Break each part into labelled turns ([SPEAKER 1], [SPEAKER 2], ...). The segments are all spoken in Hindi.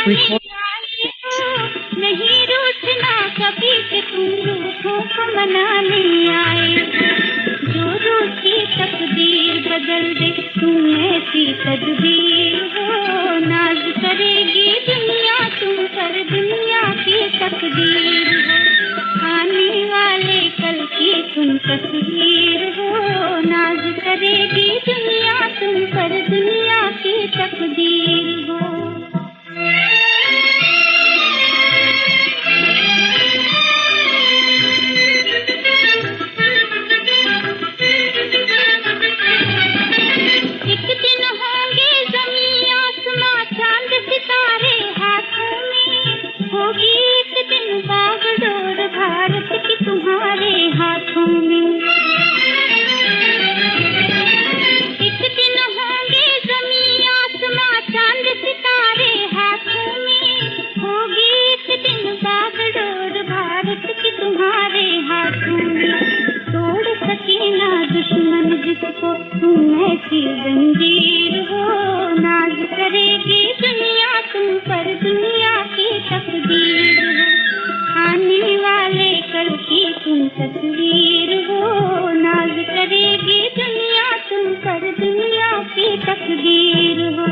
[SPEAKER 1] आए हो, नहीं रूठना कभी कि तुम रूठों को मनाने आए हो। जो रूठी तकदीर बदल दे तुम ऐसी तदबीर हो, नाज करेगी दुनिया तुम पर, दुनिया की तकदीर हो। आने वाले कल की तुम तस्वीर हो, नाज करेगी दुनिया तुम पर, दुनिया की तकदीर हो। एक दिन होंगे ज़मीं आसमां चांद सितारे हाथों में, होगी एक दिन बागडोर भारत की तुम्हारे हाथों में। एक दिन होंगे ज़मीं आसमां चांद सितारे हाथों में, होगी एक दिन बागडोर भारत की तुम्हारे हाथों में। तोड़ सके ना दुश्मन जिसको तुम ऐसी जंजीर हो, नाज करेगी दुनिया तुम पर, दुनिया की तकदीर हो। आने वाले कल की तुम तस्वीर हो, नाज करेगी दुनिया तुम पर, दुनिया की तकदीर हो।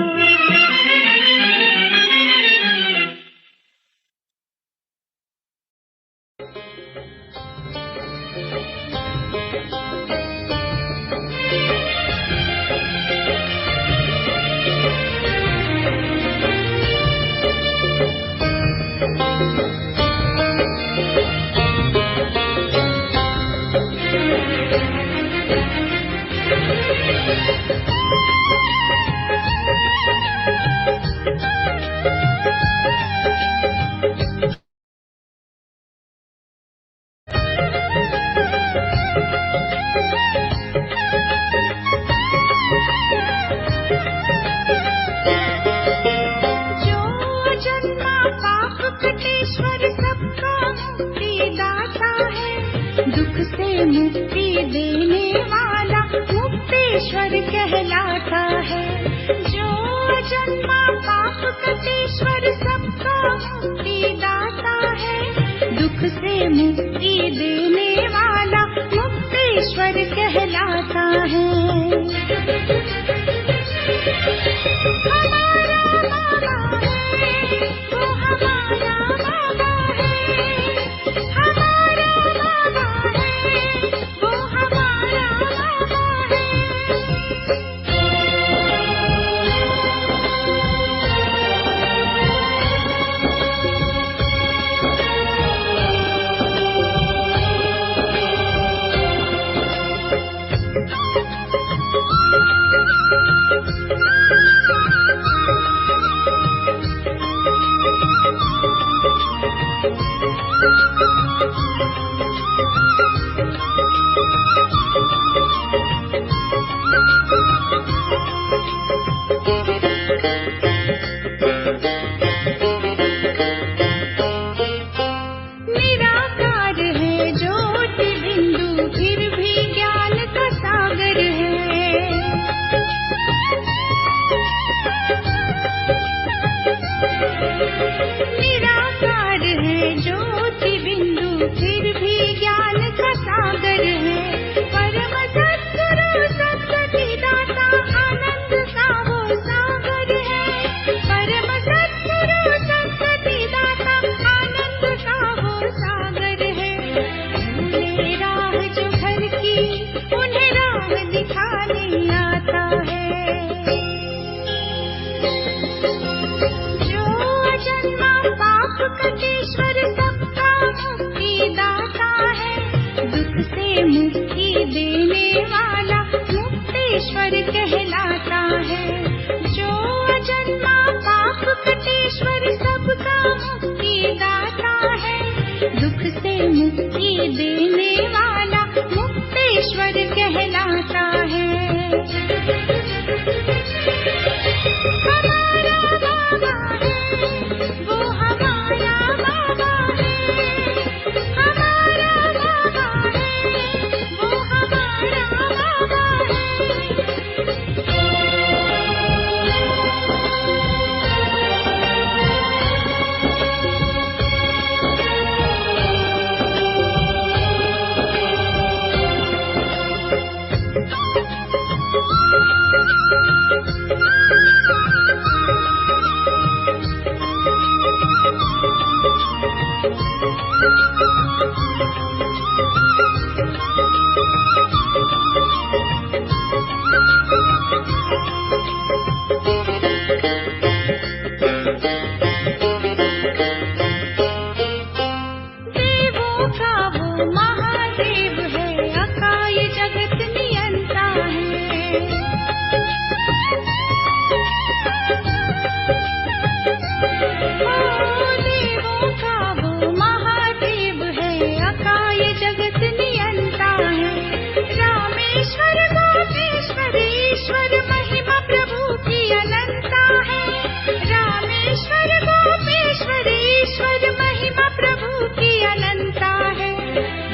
[SPEAKER 1] गोपेश्वर गोपेश्वर ईश्वर महिमा प्रभु की अनंता है।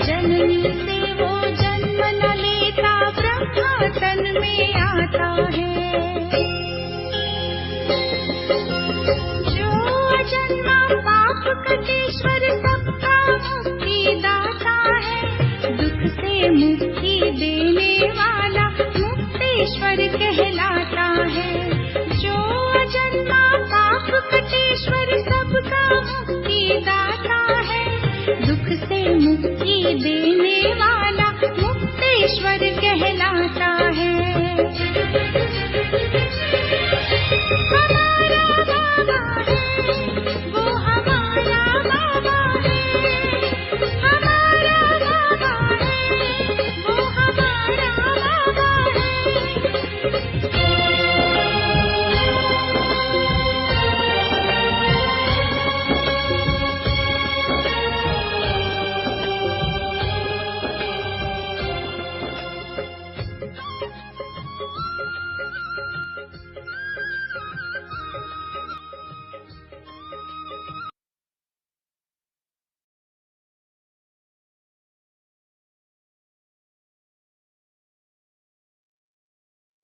[SPEAKER 1] जननी से वो जन्म न लेता ब्रह्मा तन में आता है। जो अजन्मा पाप कटेश्वर सबका मुक्ति दाता है। दुख से मुक्ति देने वाला मुक्तेश्वर कहलाता है। जो अजन्मा पाप कटेश्वर सबका मुक्ति दाता है। दुख से मुक्ति देने वाला मुक्तेश्वर कहलाता है। हमारा बाबा है, वो हमारा बाबा है। हमारा बाबा है, वो हमारा बाबा है।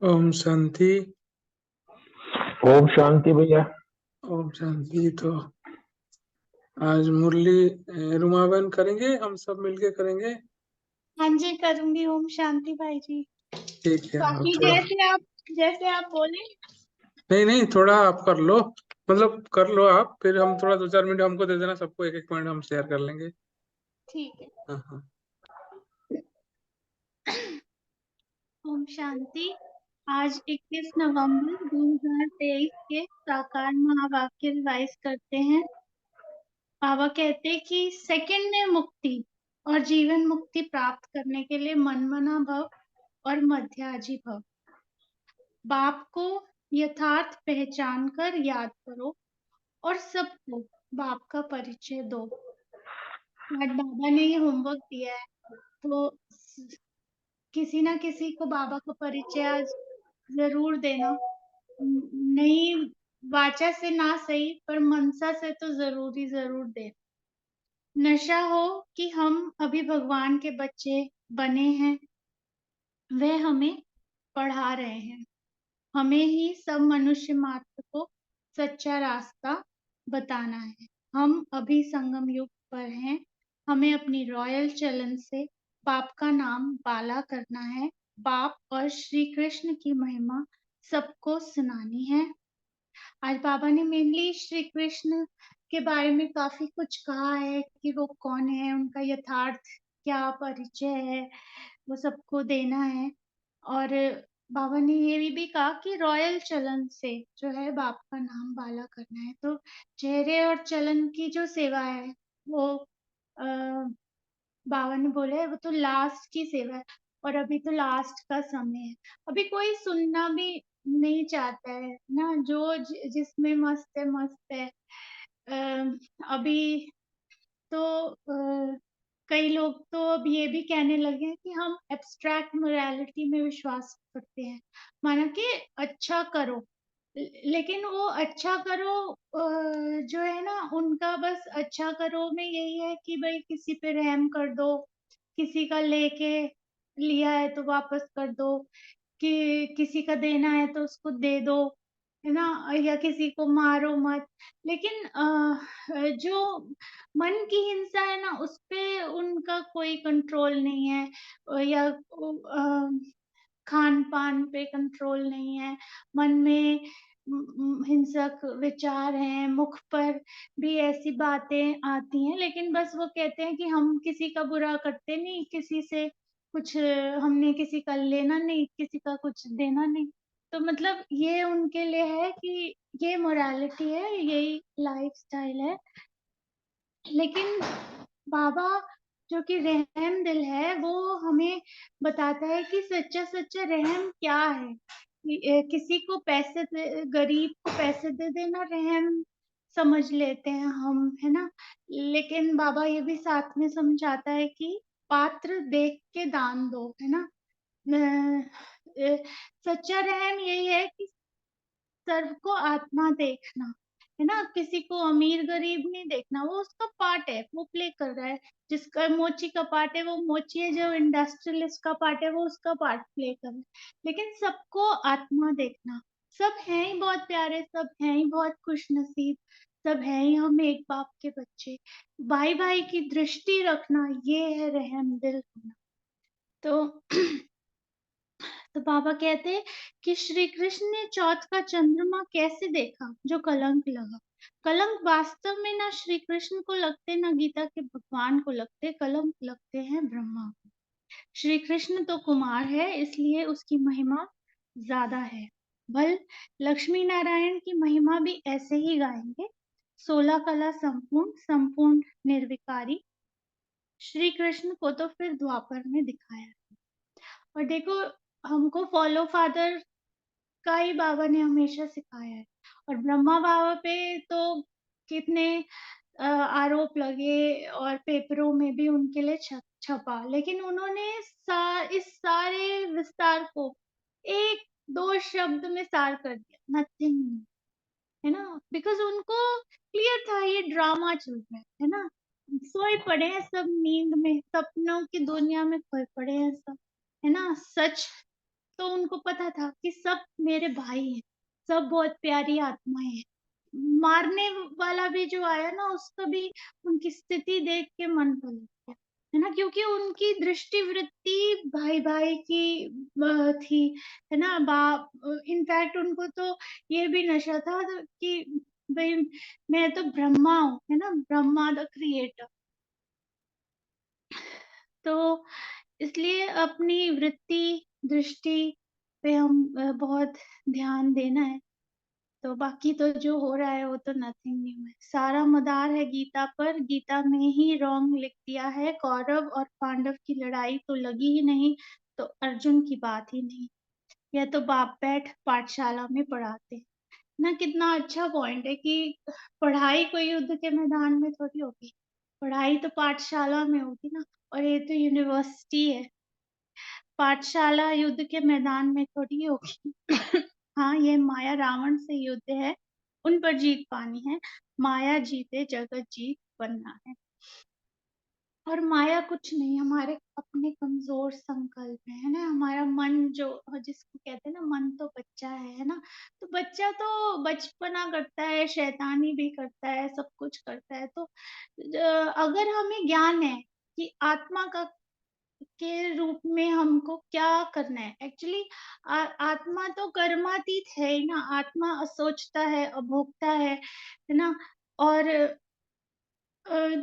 [SPEAKER 2] ओम शांति।
[SPEAKER 3] ओम शांति भैया।
[SPEAKER 2] ओम शांति। तो आज मुरली रुमाबन करेंगे, हम सब मिलके करेंगे।
[SPEAKER 1] हाँ जी करूंगी। ओम शांति भाई जी।
[SPEAKER 2] ठीक है।
[SPEAKER 1] बाकी
[SPEAKER 2] थोड़ा
[SPEAKER 1] जैसे आप बोले।
[SPEAKER 2] नहीं, थोड़ा आप कर लो, मतलब कर लो आप, फिर हम थोड़ा 2-4 मिनट हमको दे देना, सबको एक एक पॉइंट हम शेयर कर लेंगे।
[SPEAKER 1] ठीक है।
[SPEAKER 2] हाँ हाँ।
[SPEAKER 1] ओम शांति। आज 21 नवंबर 2023 के साकार महावाक्य रिवाइज करते हैं। बाबा कहते हैं कि सेकंड में मुक्ति और जीवन मुक्ति प्राप्त करने के लिए मनमना भव और मध्याजी भव। बाप को यथार्थ पहचान कर याद करो और सबको बाप का परिचय दो। आज बाबा ने ये होमवर्क दिया है, तो किसी ना किसी को बाबा का परिचय आज जरूर देना। नहीं वाचा से ना सही, पर मनसा से तो जरूर दे। नशा हो कि हम अभी भगवान के बच्चे बने हैं, वह हमें पढ़ा रहे हैं। हमें ही सब मनुष्य मात्र को सच्चा रास्ता बताना है। हम अभी संगम युग पर हैं। हमें अपनी रॉयल चलन से बाप का नाम बाला करना है। बाप और श्री कृष्ण की महिमा सबको सुनानी है। आज बाबा ने मेनली श्री कृष्ण के बारे में काफी कुछ कहा है कि वो कौन है, उनका यथार्थ क्या परिचय है, वो सबको देना है। और बाबा ने ये भी कहा कि रॉयल चलन से जो है बाप का नाम बाला करना है। तो चेहरे और चलन की जो सेवा है वो बाबा ने बोले है वो तो लास्ट की सेवा है, और अभी तो लास्ट का समय है। अभी कोई सुनना भी नहीं चाहता है ना, जो जिसमें मस्त है मस्त है। अभी तो कई लोग तो अब ये भी कहने लगे हैं कि हम एब्स्ट्रैक्ट मोरालिटी में विश्वास करते हैं, माना कि अच्छा करो। लेकिन वो अच्छा करो जो है ना, उनका बस अच्छा करो में यही है कि भाई किसी पे रहम कर दो, किसी का लेके लिया है तो वापस कर दो, कि किसी का देना है तो उसको दे दो, है ना, या किसी को मारो मत। लेकिन जो मन की हिंसा है ना, उस पे उनका कोई कंट्रोल नहीं है, या खान पान पे कंट्रोल नहीं है। मन में हिंसक विचार हैं, मुख पर भी ऐसी बातें आती हैं, लेकिन बस वो कहते हैं कि हम किसी का बुरा करते नहीं, किसी से कुछ हमने किसी का लेना नहीं, किसी का कुछ देना नहीं। तो मतलब ये उनके लिए है कि ये मोरालिटी है, यही लाइफ स्टाइल है। लेकिन बाबा जो कि रहम दिल है, वो हमें बताता है कि सच्चा सच्चा रहम क्या है। किसी को पैसे गरीब को पैसे दे देना रहम समझ लेते हैं हम, है ना। लेकिन बाबा ये भी साथ में समझाता है कि पात्र देख के दान दो, है ना। सच्चा रहम यही है कि सर्व को आत्मा देखना,
[SPEAKER 4] है ना। किसी को अमीर गरीब नहीं देखना, वो उसका पार्ट है, वो प्ले कर रहा है। जिसका मोची का पार्ट है वो मोची है, जो इंडस्ट्रियलिस्ट का पार्ट है वो उसका पार्ट प्ले कर रहा है। लेकिन सबको आत्मा देखना, सब हैं ही बहुत प्यारे, सब हैं ही बहुत खुश नसीब, सब हैं ही हम एक बाप के बच्चे। भाई भाई की दृष्टि रखना, ये है रहम दिल होना। तो तो बाबा कहते हैं कि श्री कृष्ण ने चौथ का चंद्रमा कैसे देखा, जो कलंक लगा। कलंक वास्तव में ना श्री कृष्ण को लगते, ना गीता के भगवान को लगते, कलंक लगते हैं ब्रह्मा को। श्री कृष्ण तो कुमार है, इसलिए उसकी महिमा ज्यादा है। भल लक्ष्मी नारायण की महिमा भी ऐसे ही गाएंगे। 16 कला संपूर्ण, संपूर्ण निर्विकारी श्री कृष्ण को तो फिर द्वापर में दिखाया। और देखो, हमको फॉलो फादर का ही बाबा ने हमेशा सिखाया है। और ब्रह्मा बाबा पे तो कितने आरोप लगे और पेपरों में भी उनके लिए छपा, लेकिन उन्होंने इस सारे विस्तार को एक दो शब्द में सार कर दिया, नथिंग, है ना। बिकॉज उनको क्लियर था ये ड्रामा चल रहा है ना। सोए पड़े हैं सब नींद में, सपनों की दुनिया में खोए पड़े हैं सब, है ना। सच तो उनको पता था कि सब मेरे भाई हैं, सब बहुत प्यारी आत्माएं हैं। मारने वाला भी जो आया ना, उसका भी उनकी स्थिति देख के मन पलट गया, है ना। क्योंकि उनकी दृष्टि वृत्ति भाई भाई की थी, है ना। बाप, इनफैक्ट उनको तो ये भी नशा था कि भाई मैं तो ब्रह्मा हूँ, है ना, ब्रह्मा द क्रिएटर। तो इसलिए अपनी वृत्ति दृष्टि पे हम बहुत ध्यान देना है। तो बाकी तो जो हो रहा है वो तो नथिंग न्यू है। सारा मदार है गीता पर, गीता में ही रॉन्ग लिख दिया है। कौरव और पांडव की लड़ाई तो लगी ही नहीं, तो अर्जुन की बात ही नहीं। यह तो बाप बैठ पाठशाला में पढ़ाते हैं ना। कितना अच्छा पॉइंट है कि पढ़ाई कोई युद्ध के मैदान में थोड़ी होगी, पढ़ाई तो पाठशाला में होगी ना। और ये तो यूनिवर्सिटी है, पाठशाला युद्ध के मैदान में थोड़ी होगी। हाँ, ये माया रावण से युद्ध है, उन पर जीत पानी है। माया जीते जगत जीत बनना है। और माया कुछ नहीं, हमारे अपने कमजोर संकल्प है ना। हमारा मन जो, जिसको कहते हैं ना, मन तो बच्चा है ना। तो बच्चा तो बचपना करता है, शैतानी भी करता है, सब कुछ करता है। तो अगर हमें ज्ञान है कि आत्मा का के रूप में हमको क्या करना है, एक्चुअली आत्मा तो कर्मातीत है ही ना। आत्मा सोचता है, अभोक्ता है ना। और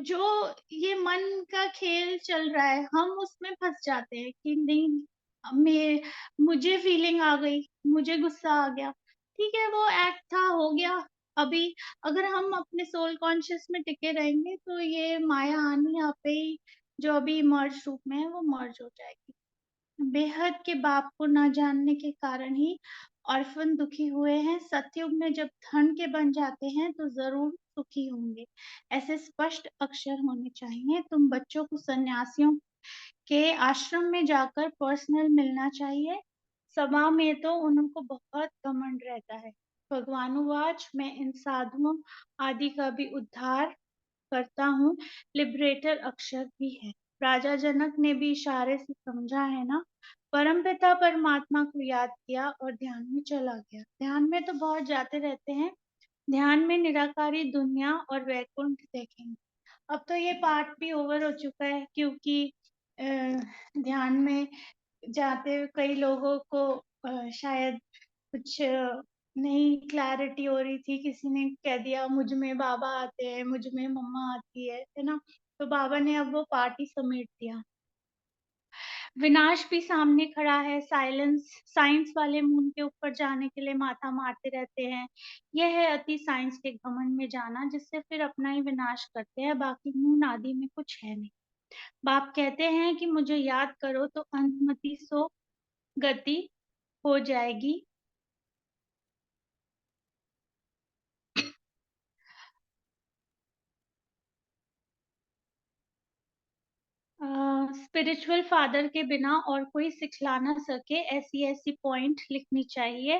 [SPEAKER 4] जो ये मन का खेल चल रहा है, हम उसमें फंस जाते हैं कि नहीं, मुझे फीलिंग आ गई, मुझे गुस्सा आ गया, ठीक है, वो एक्ट था, हो गया। अभी अगर हम अपने सोल कॉन्शियस में टिके रहेंगे तो ये माया आनी यहाँ पे ही, जो अभी मर्ज रूप में है, वो मर्ज हो जाएगी। बेहद के बाप को न जानने के कारण ही ऑर्फन दुखी हुए हैं। सतयुग में जब धन के बन जाते हैं तो जरूर सुखी होंगे। ऐसे स्पष्ट अक्षर होने चाहिए। तुम बच्चों को सन्यासियों के आश्रम में जाकर पर्सनल मिलना चाहिए। सभा में तो उनको बहुत घमंड रहता है। भगवानुवाच, मैं इन साधुओं आदि का भी उद्धार करता हूँ। लिबरेटर अक्षर भी है। राजा जनक ने भी इशारे से समझा है ना। परमपिता परमात्मा को याद किया और ध्यान में चला गया। ध्यान में तो बहुत जाते रहते हैं। ध्यान में निराकारी दुनिया और वैकुंठ देखेंगे। अब तो ये पार्ट भी ओवर हो चुका है, क्योंकि ध्यान में जाते हुए कई लोगों को शायद कुछ नहीं क्लैरिटी हो रही थी। किसी ने कह दिया मुझ में बाबा आते हैं, मुझ में मम्मा आती है ना। तो बाबा ने अब वो पार्टी समेट दिया। विनाश भी सामने खड़ा है। साइंस वाले मून के ऊपर जाने के लिए माथा मारते रहते हैं। यह है अति साइंस के घमंड में जाना, जिससे फिर अपना ही विनाश करते हैं। बाकी मून आदि में कुछ है नहीं। बाप कहते हैं कि मुझे याद करो तो अंतमति सो गति हो जाएगी। स्पिरिचुअल फादर के बिना और कोई सिखला ना सके, ऐसी ऐसी पॉइंट लिखनी चाहिए।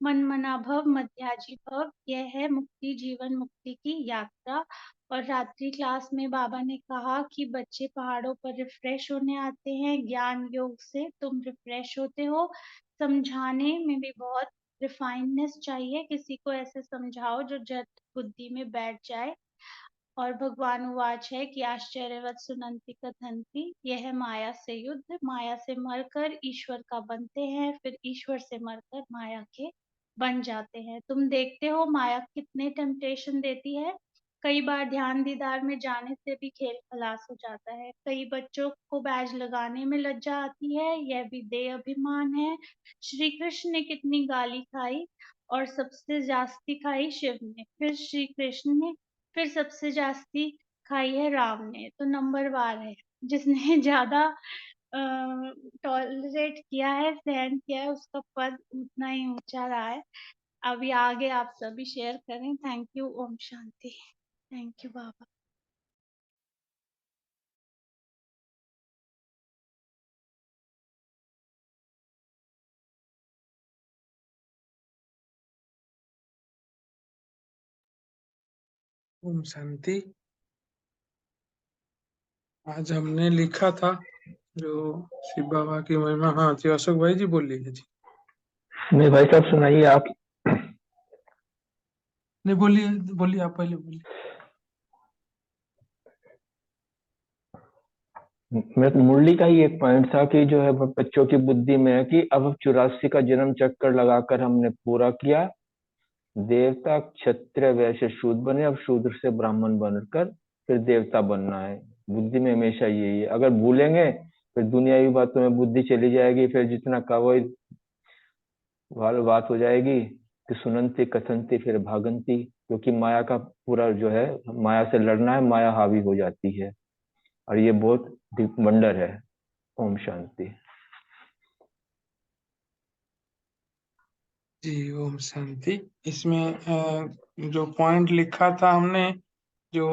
[SPEAKER 4] मन मना भव मध्याजी भव, यह है मुक्ति जीवन मुक्ति की यात्रा। और रात्रि क्लास में बाबा ने कहा कि बच्चे पहाड़ों पर रिफ्रेश होने आते हैं, ज्ञान योग से तुम रिफ्रेश होते हो। समझाने में भी बहुत रिफाइननेस चाहिए, किसी को ऐसे समझाओ जो झट बुद्धि में बैठ जाए। और भगवान उवाच है कि आश्चर्यवत सुनंति कथंति, यह है माया से युद्ध, माया से मरकर ईश्वर का बनते हैं, फिर ईश्वर से मरकर माया के बन जाते हैं। तुम देखते हो माया कितने टेम्पटेशन देती है। कई बार ध्यान दीदार में जाने से भी खेल खलास हो जाता है। कई बच्चों को बैज लगाने में लज्जा आती है, यह भी देह अभिमान है। श्री कृष्ण ने कितनी गाली खाई और सबसे जास्ती खाई शिव ने, फिर श्री कृष्ण ने, फिर सबसे जास्ती खाई है राम ने। तो नंबर वार है, जिसने ज्यादा टॉलरेट किया है, सहन किया है, उसका पद उतना ही ऊंचा रहा है। अभी आगे आप सभी शेयर करें। Thank you. ओम शांति। थैंक यू बाबा।
[SPEAKER 2] ओम शांति। आज हमने लिखा था जो शिव बाबा की महिमा। हाँ जी, अशोक भाई जी बोलिए जी।
[SPEAKER 3] नहीं भाई साहब, सुनाइए आप।
[SPEAKER 2] नहीं, बोलिए बोलिए, आप पहले बोलिए।
[SPEAKER 3] मेरे मुरली का ही एक पॉइंट था कि जो है वो बच्चों की बुद्धि में है कि अब 84 का जन्म चक्कर लगाकर हमने पूरा किया। देवता क्षत्रिय वैश्य शूद्र बने, अब शूद्र से ब्राह्मण बनकर फिर देवता बनना है। बुद्धि में हमेशा यही है। अगर भूलेंगे फिर दुनियावी बातों में बुद्धि चली जाएगी, फिर जितना कहो वाल बात हो जाएगी कि सुनंती कथंती फिर भागंती, क्योंकि माया का पूरा जो है, माया से लड़ना है, माया हावी हो जाती है और ये बहुत वंडर है। ओम शांति।
[SPEAKER 2] जी ओम शांति। इसमें जो पॉइंट लिखा था हमने, जो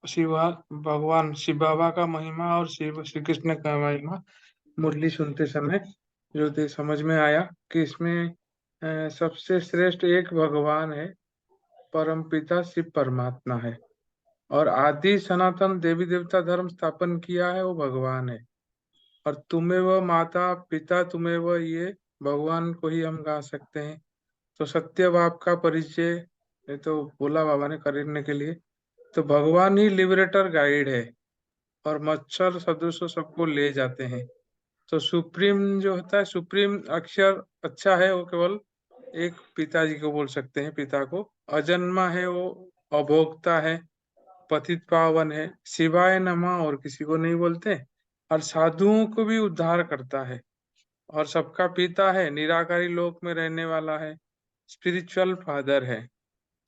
[SPEAKER 2] भगवान शिव बाबा का महिमा और शिव श्री कृष्ण का महिमा मुरली सुनते समय जो समझ में आया कि इसमें सबसे श्रेष्ठ एक भगवान है, परम पिता शिव परमात्मा है, और आदि सनातन देवी देवता धर्म स्थापन किया है वो भगवान है। और तुम्हें वह माता पिता, तुम्हें वह, ये भगवान को ही हम गा सकते हैं। तो सत्य बाप का परिचय ये तो बोला बाबा ने करने के लिए। तो भगवान ही लिबरेटर गाइड है और मच्छर सदृश सबको ले जाते हैं। तो सुप्रीम जो होता है, सुप्रीम अक्षर अच्छा है, वो केवल एक पिताजी को बोल सकते हैं। पिता को अजन्मा है, वो अभोक्ता है, पतित पावन है, शिवाय नमः और किसी को नहीं बोलते। और साधुओं को भी उद्धार करता है और सबका पिता है, निराकारी लोक में रहने वाला है, स्पिरिचुअल फादर है।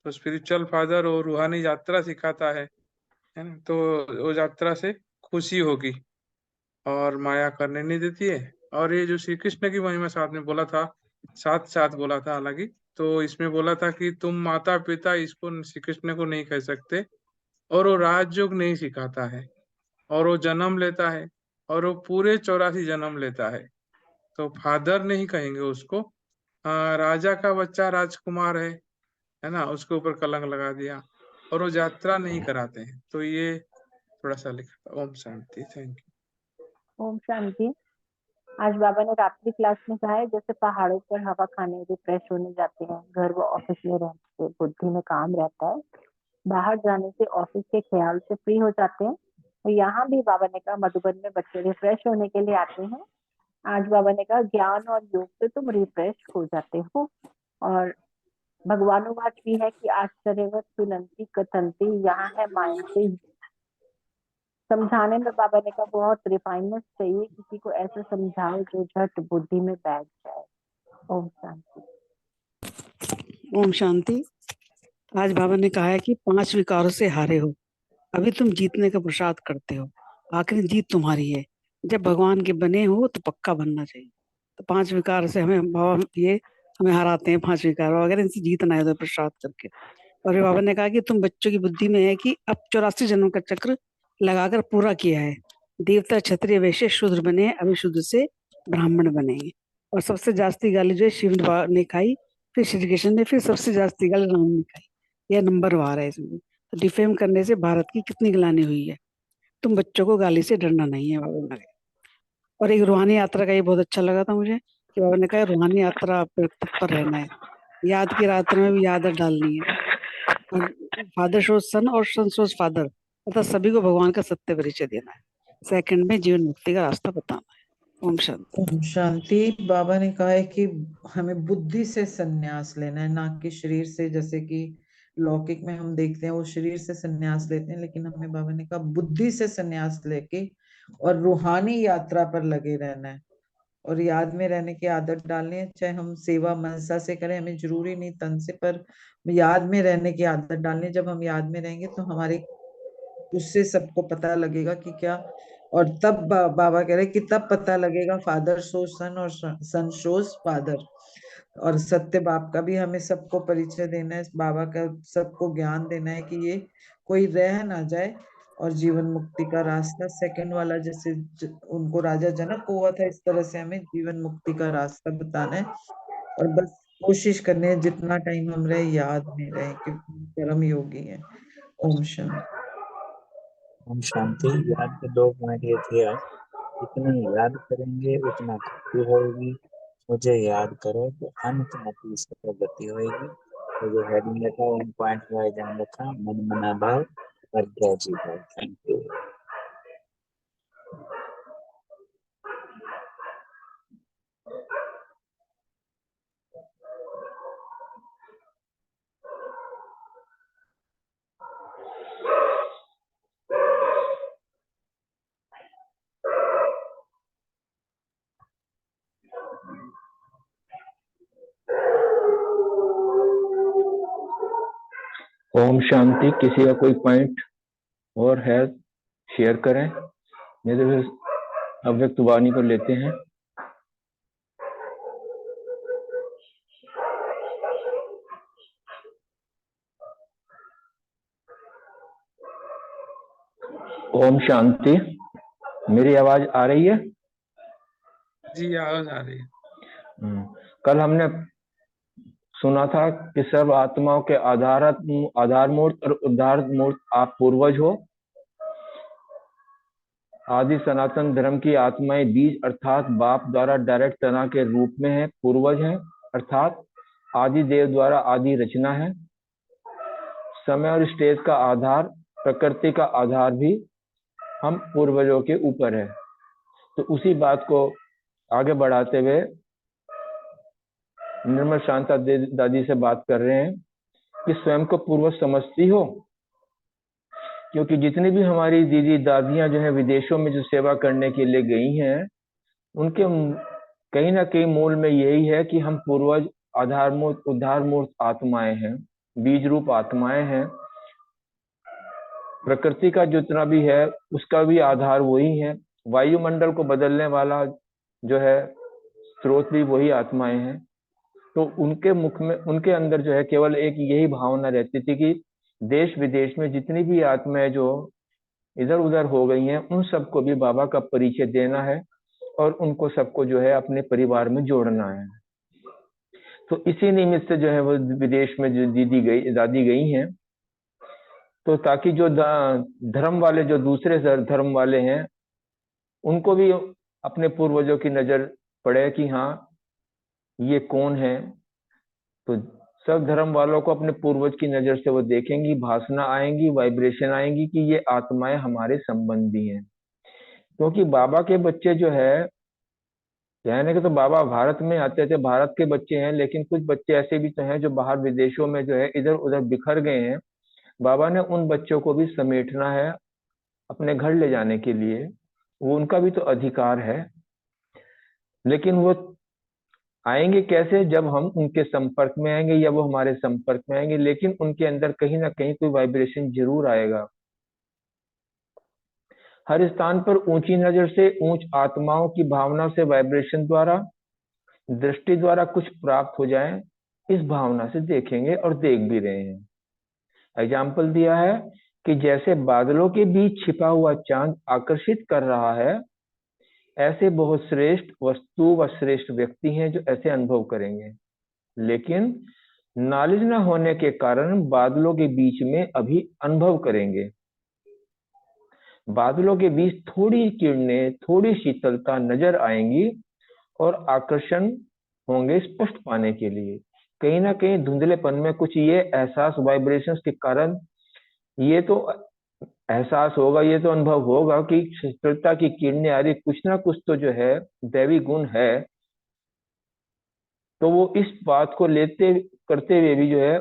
[SPEAKER 2] तो स्पिरिचुअल फादर और रूहानी यात्रा सिखाता है ना। तो वो यात्रा से खुशी होगी और माया करने नहीं देती है। और ये जो श्री कृष्ण की महिमा साथ में बोला था, साथ साथ बोला था हालांकि, तो इसमें बोला था कि तुम माता पिता इसको श्री कृष्ण को नहीं कह सकते, और वो राजयोग नहीं सिखाता है, और वो जन्म लेता है, और वो पूरे 84 जन्म लेता है। तो फादर नहीं कहेंगे उसको। राजा का बच्चा राजकुमार है ना, उसके ऊपर कलंक लगा दिया। और वो यात्रा नहीं कराते हैं। तो ये थोड़ा सा लिखा था। ओम शांति। Thank you.
[SPEAKER 5] ओम शांति। आज बाबा ने रात्रि क्लास में कहा है जैसे पहाड़ों पर हवा खाने रिफ्रेश होने जाते हैं, घर व ऑफिस में रहते बुद्धि में काम रहता है, बाहर जाने से ऑफिस के ख्याल से फ्री हो जाते हैं। और यहाँ भी बाबा ने कहा मधुबन में बच्चे रिफ्रेश होने के लिए आते हैं। आज बाबा ने कहा ज्ञान और योग से तुम रिफ्रेश हो जाते हो। और भगवानुवाच भी है कि आश्चर्यवत सुनंती कथंती, यहाँ है माया से। समझाने में बाबा ने कहा बहुत रिफाइननेस चाहिए, किसी को ऐसे समझाओ जो झट बुद्धि में बैठ जाए। ओम शांति।
[SPEAKER 6] ओम शांति। आज बाबा ने कहा है कि 5 विकारों से हारे हो, अभी तुम जीतने का पुरुषार्थ करते हो, आखिरी जीत तुम्हारी है। जब भगवान के बने हो तो पक्का बनना चाहिए। तो 5 विकार से हमें बाबा ये हमें हराते हैं। 5 विकार, अगर इनसे जीतना है तो पुरुषार्थ करके। और फिर बाबा ने कहा कि तुम बच्चों की बुद्धि में है कि अब 84 जन्म का चक्र लगाकर पूरा किया है। देवता क्षत्रिय वैश्य शूद्र बने हैं, अभी शूद्र से ब्राह्मण बनेंगे। और सबसे जास्ती गाली जो है शिव ने खाई फिर श्री कृष्ण ने फिर सबसे जास्ती गाली निकाली, यह नंबर वार है इसमें। तो डिफेम करने से भारत की कितनी ग्लानि हुई है। तुम बच्चों को गाली से डरना नहीं है, बाबा ने कहा। और एक रूहानी यात्रा का ये बहुत अच्छा लगा था मुझे कि बाबा ने कहा रूहानी यात्रा पर तत्पर रहना है, याद की यात्रा में भी याद डालनी है, और फादर शोज सन और सन शोज फादर, अर्थात सभी को भगवान का सत्य परिचय देना है, सेकंड में जीवन मुक्ति का रास्ता बताना है। ओम शांति।
[SPEAKER 7] ओम शांति। बाबा ने कहा है कि हमें बुद्धि से संन्यास लेना है, ना कि शरीर से। जैसे कि लौकिक में हम देखते हैं वो शरीर से संन्यास लेते हैं, लेकिन हमें बाबा ने कहा बुद्धि से संन्यास लेके और रूहानी यात्रा पर लगे रहना है और याद में रहने की आदत डालनी है। चाहे हम सेवा मनसा से करें, हमें जरूरी नहीं तन से, पर याद में रहने की आदत डालनी है। जब हम याद में रहेंगे तो हमारे उससे सबको पता लगेगा कि क्या। और तब बाबा कह रहे कि तब पता लगेगा फादर शोज सन और सन शोज फादर। और सत्य बाप का भी हमें सबको परिचय देना है, बाबा का सबको ज्ञान देना है कि ये कोई रह ना जाए। और जीवन मुक्ति का रास्ता सेकंड वाला, जैसे उनको राजा जनक को हुआ था, इस तरह से हमें जीवन मुक्ति का रास्ता बताना है। और बस कोशिश करनी है जितना टाइम हम रहे याद में रहे, क्योंकि परम योगी है। ओम शांति।
[SPEAKER 8] ओम शांति। याद के 2 पॉइंट ये थे आज। जितना याद करेंगे उतना खुशी होगी। मुझे याद करो तो अंत में तीसरी गति होगी। तो जो हेडिंग रखा उन पॉइंट वाइज हम रखा, मन मना भाव और जी भाव। Thank you.
[SPEAKER 3] ओम शांति। किसी का कोई पॉइंट और है शेयर करें, नहीं तो फिर अव्यक्त वाणी को लेते हैं। ओम शांति। मेरी आवाज आ रही है?
[SPEAKER 2] जी आवाज आ रही है।
[SPEAKER 3] कल हमने सुना था कि सर्व आत्माओं के आधार मूर्त और उद्धार मूर्त आप पूर्वज हो। आदि सनातन धर्म की आत्माएं बीज अर्थात बाप द्वारा डायरेक्ट तना के रूप में है, पूर्वज हैं, अर्थात आदि देव द्वारा आदि रचना है। समय और स्टेज का आधार, प्रकृति का आधार भी हम पूर्वजों के ऊपर है। तो उसी बात को आगे बढ़ाते हुए निर्मल शांता दादी से बात कर रहे हैं कि स्वयं को पूर्वज समझती हो, क्योंकि जितनी भी हमारी दीदी दादियां जो है विदेशों में जो सेवा करने के लिए गई हैं, उनके कहीं ना कहीं मूल में यही है कि हम पूर्वज आधारमूर्त उद्धारमूर्त आत्माएं हैं, बीज रूप आत्माएं हैं। प्रकृति का जितना भी है उसका भी आधार वही है। वायुमंडल को बदलने वाला जो है स्रोत भी वही आत्माएं हैं। तो उनके मुख में, उनके अंदर जो है केवल एक यही भावना रहती थी कि देश विदेश में जितनी भी आत्माएं जो इधर उधर हो गई हैं, उन सबको भी बाबा का परिचय देना है और उनको सबको जो है अपने परिवार में जोड़ना है। तो इसी निमित्त से जो है वो विदेश में जो दादी गई हैं, तो ताकि जो धर्म वाले, जो दूसरे धर्म वाले हैं, उनको भी अपने पूर्वजों की नजर पड़े कि हाँ ये कौन है। तो सब धर्म वालों को अपने पूर्वज की नजर से वो देखेंगी, भाषणा आएंगी, वाइब्रेशन आएंगी कि ये आत्माएं हमारे संबंधी हैं। क्योंकि बाबा के बच्चे जो है, कहने के तो बाबा भारत में आते थे, भारत के बच्चे हैं, लेकिन कुछ बच्चे ऐसे भी तो हैं जो बाहर विदेशों में जो है इधर उधर बिखर गए हैं। बाबा ने उन बच्चों को भी समेटना है अपने घर ले जाने के लिए, वो उनका भी तो अधिकार है। लेकिन वो आएंगे कैसे? जब हम उनके संपर्क में आएंगे या वो हमारे संपर्क में आएंगे, लेकिन उनके अंदर कहीं ना कहीं कोई वाइब्रेशन जरूर आएगा। हर स्थान पर ऊंची नजर से ऊंच आत्माओं की भावना से वाइब्रेशन द्वारा, दृष्टि द्वारा कुछ प्राप्त हो जाए, इस भावना से देखेंगे और देख भी रहे हैं। एग्जाम्पल दिया है कि जैसे बादलों के बीच छिपा हुआ चांद आकर्षित कर रहा है, ऐसे बहुत श्रेष्ठ वस्तु व श्रेष्ठ व्यक्ति हैं जो ऐसे अनुभव करेंगे। लेकिन नॉलेज न होने के कारण बादलों के बीच में अभी अनुभव करेंगे। बादलों के बीच थोड़ी किरणें, थोड़ी शीतलता नजर आएंगी और आकर्षण होंगे स्पष्ट पाने के लिए। कहीं ना कहीं धुंधलेपन में कुछ ये एहसास वाइब्रेशंस के कारण ये तो एहसास होगा, ये तो अनुभव होगा कि शीतलता की किरणें आ रही, कुछ ना कुछ तो जो है दैवी गुण है। तो वो इस बात को लेते करते हुए भी जो है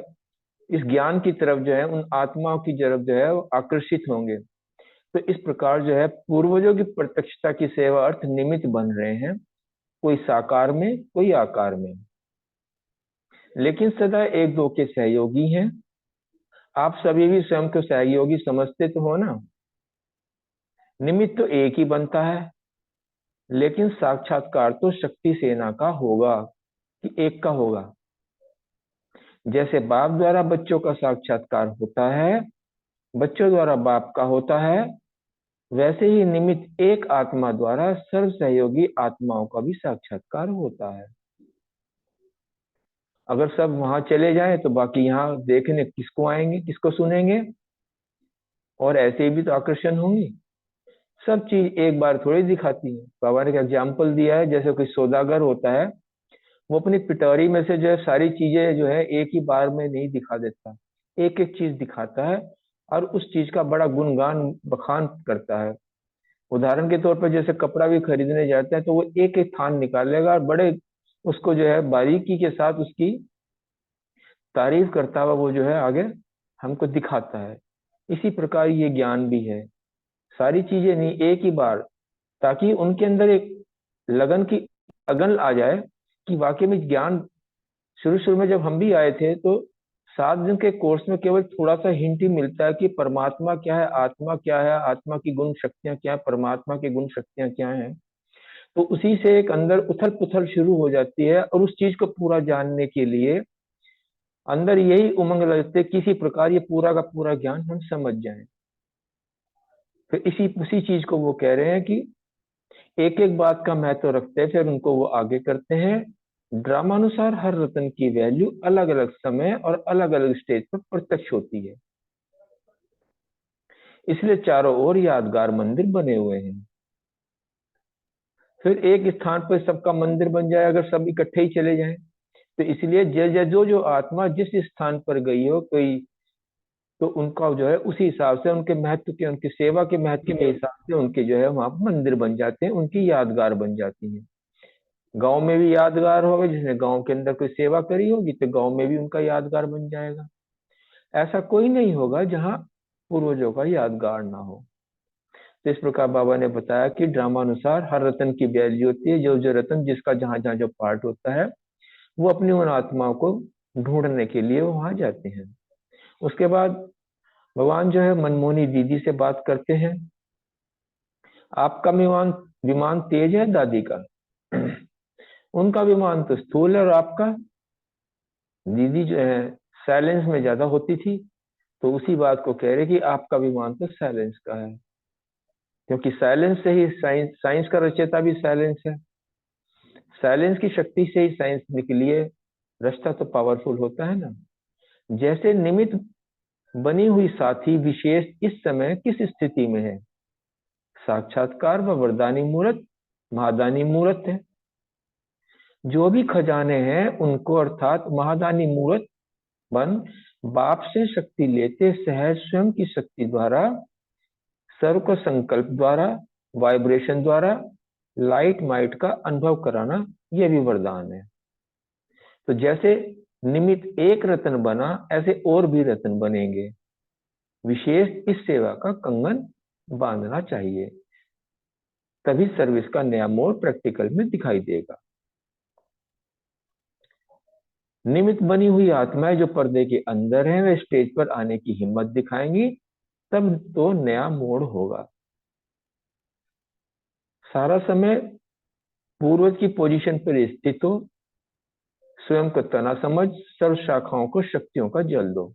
[SPEAKER 3] इस ज्ञान की तरफ जो है, उन आत्माओं की तरफ जो है वो आकर्षित होंगे। तो इस प्रकार जो है पूर्वजों की प्रत्यक्षता की सेवा अर्थ निमित्त बन रहे हैं, कोई साकार में कोई आकार में, लेकिन सदा एक दो के सहयोगी हैं। आप सभी भी स्वयं को सहयोगी समझते तो हो ना। निमित्त तो एक ही बनता है, लेकिन साक्षात्कार तो शक्ति सेना का होगा कि एक का होगा। जैसे बाप द्वारा बच्चों का साक्षात्कार होता है, बच्चों द्वारा बाप का होता है, वैसे ही निमित्त एक आत्मा द्वारा सर्व सहयोगी आत्माओं का भी साक्षात्कार होता है। अगर सब वहां चले जाएं तो बाकी यहाँ देखने किसको आएंगे, किसको सुनेंगे? और ऐसे भी तो आकर्षण होंगी। सब चीज एक बार थोड़ी दिखाती है। बाबा ने एक एग्जाम्पल दिया है, जैसे कोई सौदागर होता है, वो अपनी पिटारी में से जो है सारी चीजें जो है एक ही बार में नहीं दिखा देता, एक एक चीज दिखाता है और उस चीज का बड़ा गुणगान बखान करता है। उदाहरण के तौर पर जैसे कपड़ा भी खरीदने जाते हैं तो वो एक एक थान निकालेगा और बड़े उसको जो है बारीकी के साथ उसकी तारीफ करता हुआ वो जो है आगे हमको दिखाता है। इसी प्रकार ये ज्ञान भी है, सारी चीजें नहीं एक ही बार, ताकि उनके अंदर एक लगन की अगन आ जाए कि वाकई में ज्ञान। शुरू शुरू में जब हम भी आए थे तो 7 दिन के कोर्स में केवल थोड़ा सा हिंट ही मिलता है कि परमात्मा क्या है, आत्मा क्या है, आत्मा की गुण शक्तियां क्या है, परमात्मा की गुण शक्तियां क्या हैं। तो उसी से एक अंदर उथल पुथल शुरू हो जाती है और उस चीज को पूरा जानने के लिए अंदर यही उमंग लगते है, किसी प्रकार ये पूरा का पूरा ज्ञान हम समझ जाएं। फिर इसी उसी चीज को वो कह रहे हैं कि एक एक बात का महत्व रखते हैं, फिर उनको वो आगे करते हैं। ड्रामानुसार हर रत्न की वैल्यू अलग अलग समय और अलग अलग स्टेज पर प्रत्यक्ष होती है, इसलिए चारों ओर यादगार मंदिर बने हुए हैं। फिर एक स्थान पर सबका मंदिर बन जाए अगर सब इकट्ठे ही चले जाएं, तो इसलिए जो जो आत्मा जिस स्थान पर गई हो कोई, तो उनका जो है उसी हिसाब से उनके महत्व के, उनकी सेवा के महत्व के हिसाब से उनके जो है वहां मंदिर बन जाते हैं, उनकी यादगार बन जाती है। गांव में भी यादगार होगा, जिसने गांव के अंदर कोई सेवा करी होगी तो गांव में भी उनका यादगार बन जाएगा। ऐसा कोई नहीं होगा जहां पूर्वजों का यादगार ना हो। तो इस प्रकार बाबा ने बताया कि ड्रामानुसार हर रत्न की वैल्यू होती है, जो जो रत्न जिसका जहां जहां जो पार्ट होता है वो अपनी उन आत्माओं को ढूंढने के लिए वहां जाते हैं। उसके बाद भगवान जो है मनमोहनी दीदी से बात करते हैं। आपका विमान विमान तेज है दादी का? उनका विमान तो स्थूल है और आपका? दीदी जो है साइलेंस में ज्यादा होती थी, तो उसी बात को कह रहे कि आपका विमान तो साइलेंस का है, क्योंकि साइलेंस से ही साइंस, साइंस का रचयिता भी साइलेंस है। साइलेंस की शक्ति से ही साइंस निकली है, रास्ता तो पावरफुल होता है ना। जैसे निमित्त बनी हुई साथी विशेष इस समय किस स्थिति में है? साक्षात्कार व वरदानी मूर्त, महादानी मूर्त है। जो भी खजाने हैं उनको अर्थात महादानी मूर्त बन बाप से शक्ति लेते सहज स्वयं की शक्ति द्वारा, सर्व को संकल्प द्वारा, वाइब्रेशन द्वारा लाइट माइट का अनुभव कराना, यह भी वरदान है। तो जैसे निमित्त एक रत्न बना, ऐसे और भी रत्न बनेंगे। विशेष इस सेवा का कंगन बांधना चाहिए, तभी सर्विस का नया मोड़ प्रैक्टिकल में दिखाई देगा। निमित्त बनी हुई आत्माएं जो पर्दे के अंदर हैं, वे स्टेज पर आने की हिम्मत दिखाएंगी, तब तो नया मोड़ होगा। सारा समय पूर्वज की पोजीशन पर स्थित हो, स्वयं को तना समझ सर्व शाखाओं को शक्तियों का जल दो,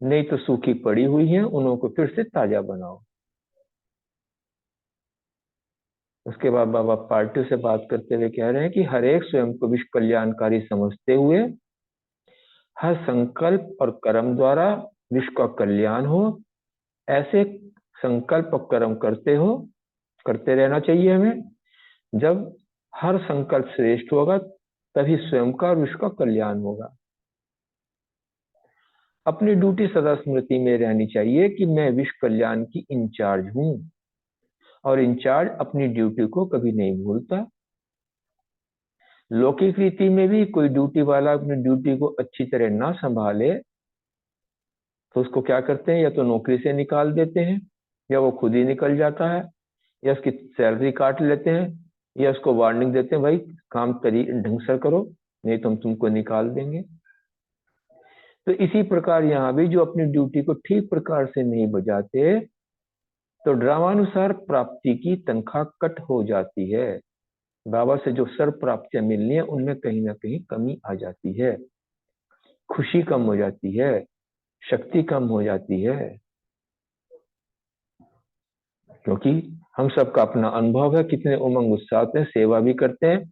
[SPEAKER 3] नहीं तो सूखी पड़ी हुई हैं उन्हों को फिर से ताजा बनाओ। उसके बाद बाबा पार्टी से बात करते हुए कह रहे हैं कि हर एक स्वयं को विश्व कल्याणकारी समझते हुए हर संकल्प और कर्म द्वारा विश्व का कल्याण हो, ऐसे संकल्प और कर्म करते रहना चाहिए हमें। जब हर संकल्प श्रेष्ठ होगा तभी स्वयं का और विश्व का कल्याण होगा। अपनी ड्यूटी सदा स्मृति में रहनी चाहिए कि मैं विश्व कल्याण की इंचार्ज हूं, और इंचार्ज अपनी ड्यूटी को कभी नहीं भूलता। लौकिक रीति में भी कोई ड्यूटी वाला अपनी ड्यूटी को अच्छी तरह ना संभाले तो उसको क्या करते हैं, या तो नौकरी से निकाल देते हैं, या वो खुद ही निकल जाता है, या उसकी सैलरी काट लेते हैं, या उसको वार्निंग देते हैं भाई काम ढंग से करो नहीं तो हम तुमको निकाल देंगे। तो इसी प्रकार यहाँ भी जो अपनी ड्यूटी को ठीक प्रकार से नहीं बजाते तो ड्रामानुसार प्राप्ति की तनख्वाह कट हो जाती है। बाबा से जो सर्व प्राप्तियां मिलनी है उनमें कहीं ना कहीं कमी आ जाती है, खुशी कम हो जाती है, शक्ति कम हो जाती है। क्योंकि हम सबका अपना अनुभव है, कितने उमंग उत्साह में सेवा भी करते हैं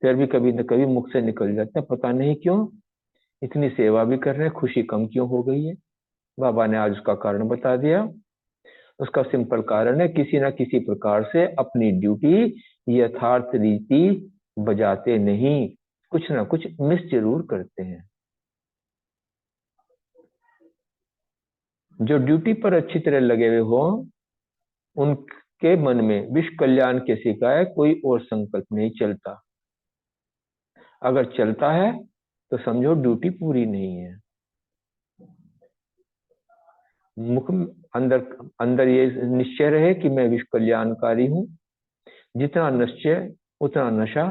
[SPEAKER 3] फिर भी कभी न कभी मुख से निकल जाते हैं, पता नहीं क्यों। इतनी सेवा भी कर रहे हैं, खुशी कम क्यों हो गई है। बाबा ने आज उसका कारण बता दिया। उसका सिंपल कारण है, किसी ना किसी प्रकार से अपनी ड्यूटी यथार्थ रीति बजाते नहीं, कुछ ना कुछ मिस जरूर करते हैं। जो ड्यूटी पर अच्छी तरह लगे हुए हो उनके मन में विश्व कल्याण के सिवाय कोई और संकल्प नहीं चलता। अगर चलता है तो समझो ड्यूटी पूरी नहीं है। मुख अंदर अंदर ये निश्चय रहे कि मैं विश्व कल्याणकारी हूं। जितना निश्चय उतना नशा।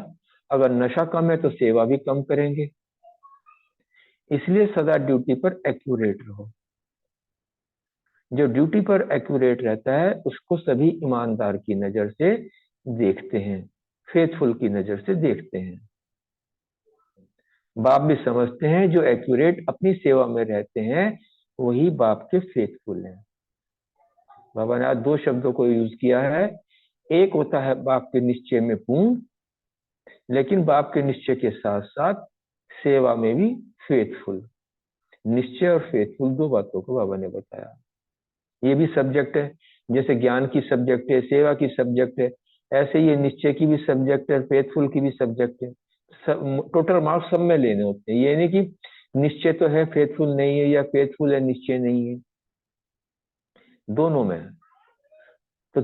[SPEAKER 3] अगर नशा कम है तो सेवा भी कम करेंगे। इसलिए सदा ड्यूटी पर एक्यूरेट रहो। जो ड्यूटी पर एक्यूरेट रहता है उसको सभी ईमानदार की नजर से देखते हैं, फेथफुल की नजर से देखते हैं। बाप भी समझते हैं जो एक्यूरेट अपनी सेवा में रहते हैं वही बाप के फेथफुल हैं। बाबा ने आज दो शब्दों को यूज किया है। एक होता है बाप के निश्चय में पूर्ण, लेकिन बाप के निश्चय के साथ साथ सेवा में भी फेथफुल। निश्चय और फेथफुल दो बातों को बाबा ने बताया। ये भी सब्जेक्ट है, जैसे ज्ञान की सब्जेक्ट है, सेवा की सब्जेक्ट है, ऐसे ये निश्चय की भी सब्जेक्ट है, फेथफुल की भी सब्जेक्ट है। टोटल मार्क्स सब में लेने होते हैं। ये नहीं कि निश्चय तो है फेथफुल नहीं है, या फेथफुल है निश्चय नहीं है, दोनों में है। तो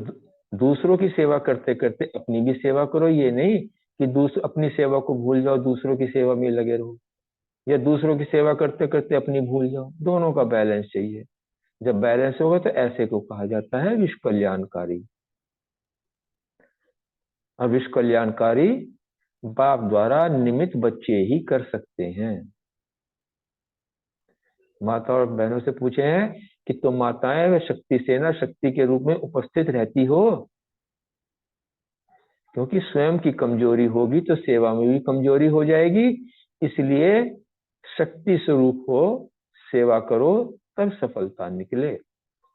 [SPEAKER 3] दूसरों की सेवा करते करते अपनी भी सेवा करो। ये नहीं कि अपनी सेवा को भूल जाओ, दूसरों की सेवा में लगे रहो, या दूसरों की सेवा करते करते अपनी भूल जाओ। दोनों का बैलेंस चाहिए। जब बैलेंस होगा तो ऐसे को कहा जाता है विश्व कल्याणकारी। और विश्व कल्याणकारी बाप द्वारा निमित्त बच्चे ही कर सकते हैं। माता और बहनों से पूछे हैं कि तुम माताएं व शक्ति सेना शक्ति के रूप में उपस्थित रहती हो, क्योंकि स्वयं की कमजोरी होगी तो सेवा में भी कमजोरी हो जाएगी। इसलिए शक्ति स्वरूप हो, सेवा करो तब सफलता निकले।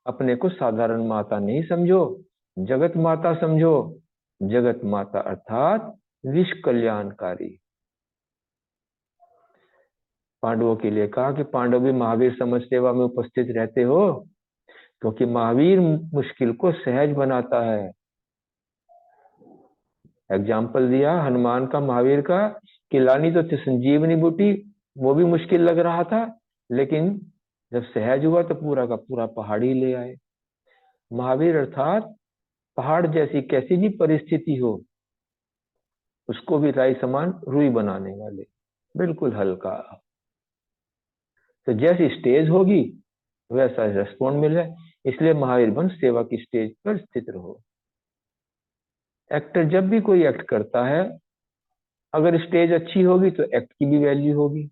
[SPEAKER 3] अपने को साधारण माता नहीं समझो, जगत माता समझो। जगत माता अर्थात विश्व कल्याणकारी। पांडवों के लिए कहा कि पांडव भी महावीर समझ सेवा में उपस्थित रहते हो, क्योंकि महावीर मुश्किल को सहज बनाता है। एग्जाम्पल दिया हनुमान का, महावीर का, कि लानी तो थी संजीवनी बूटी, वो भी मुश्किल लग रहा था, लेकिन जब सहज हुआ तो पूरा का पूरा पहाड़ ही ले आए। महावीर अर्थात पहाड़ जैसी कैसी भी परिस्थिति हो उसको भी राई समान रुई बनाने वाले, बिल्कुल हल्का। तो जैसी स्टेज होगी वैसा रेस्पॉन्ड मिले। इसलिए महावीर बन सेवा की स्टेज पर स्थित रहो। एक्टर जब भी कोई एक्ट करता है, अगर स्टेज अच्छी होगी तो एक्ट की भी वैल्यू होगी।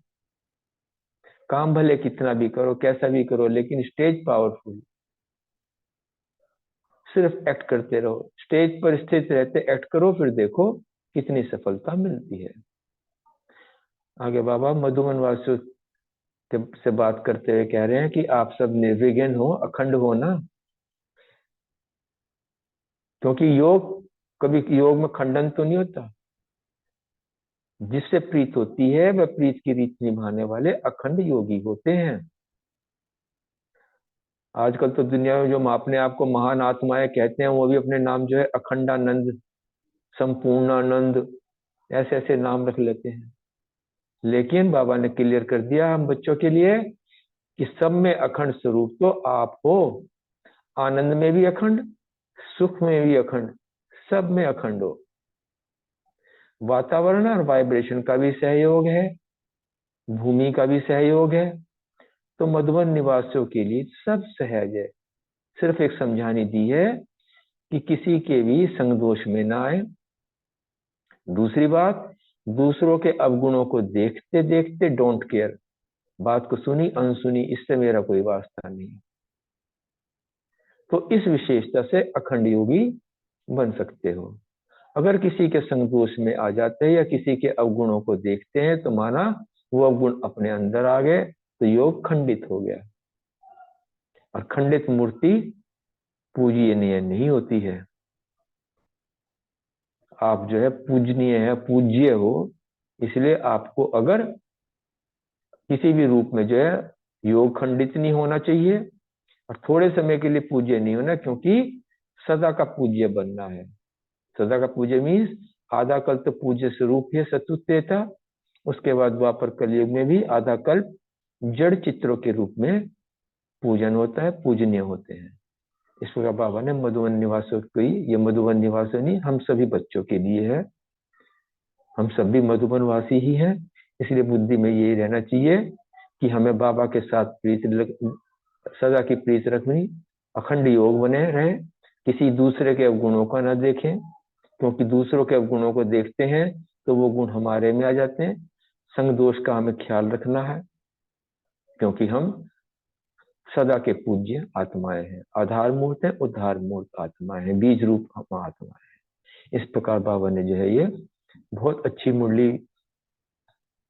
[SPEAKER 3] काम भले कितना भी करो, कैसा भी करो, लेकिन स्टेज पावरफुल। सिर्फ एक्ट करते रहो, स्टेज पर स्थित रहते एक्ट करो, फिर देखो कितनी सफलता मिलती है। आगे बाबा मधुबन वासियों से बात करते हुए कह रहे हैं कि आप सब निर्विघ्न हो, अखंड हो ना, क्योंकि योग कभी योग में खंडन तो नहीं होता। जिससे प्रीत होती है वह प्रीत की रीत निभाने वाले अखंड योगी होते हैं। आजकल तो दुनिया में जो अपने आप को महान आत्माएं कहते हैं वो भी अपने नाम जो है अखंडानंद, संपूर्णानंद, ऐसे ऐसे नाम रख लेते हैं। लेकिन बाबा ने क्लियर कर दिया हम बच्चों के लिए कि सब में अखंड स्वरूप तो आप हो। आनंद में भी अखंड, सुख में भी अखंड, सब में अखंड हो। वातावरण और वाइब्रेशन का भी सहयोग है, भूमि का भी सहयोग है। तो मधुबन निवासियों के लिए सब सहज है। सिर्फ एक समझानी दी है कि किसी के भी संग दोष में ना आए। दूसरी बात, दूसरों के अवगुणों को देखते देखते डोंट केयर। बात को सुनी अनसुनी इससे मेरा कोई वास्ता नहीं। तो इस विशेषता से अखंड योगी बन सकते हो। अगर किसी के संग दोष में आ जाते हैं या किसी के अवगुणों को देखते हैं तो माना वो अवगुण अपने अंदर आ गए, तो योग खंडित हो गया। और खंडित मूर्ति पूजनीय नहीं होती है। आप जो है पूजनीय है, पूज्य हो, इसलिए आपको अगर किसी भी रूप में जो है योग खंडित नहीं होना चाहिए और थोड़े समय के लिए पूज्य नहीं होना, क्योंकि सदा का पूज्य बनना है। सदा का पूज्य मीन्स आधा कल्प तो पूज्य स्वरूप ही सतुत्व था, उसके बाद द्वापर कलयुग में भी आधा कल्प जड़ चित्रों के रूप में पूजन होता है, पूजनीय होते हैं। इस प्रकार बाबा ने मधुबन निवासों की, ये मधुबन निवासों नहीं, हम सभी बच्चों के लिए है। हम सभी मधुबन वासी ही हैं, इसलिए बुद्धि में यही रहना चाहिए कि हमें बाबा के साथ सदा की प्रीत रखनी, अखंड योग बने रहे, किसी दूसरे के अवगुणों का न देखें, क्योंकि दूसरों के अवगुणों को देखते हैं तो वो गुण हमारे में आ जाते हैं। संग दोष का हमें ख्याल रखना है, क्योंकि हम सदा के पूज्य आत्माएं हैं, आधार मूर्त है, उद्धार मूर्त आत्माएं हैं, बीज रूप हम आत्माएं हैं। इस प्रकार बाबा ने जो है ये बहुत अच्छी मुरली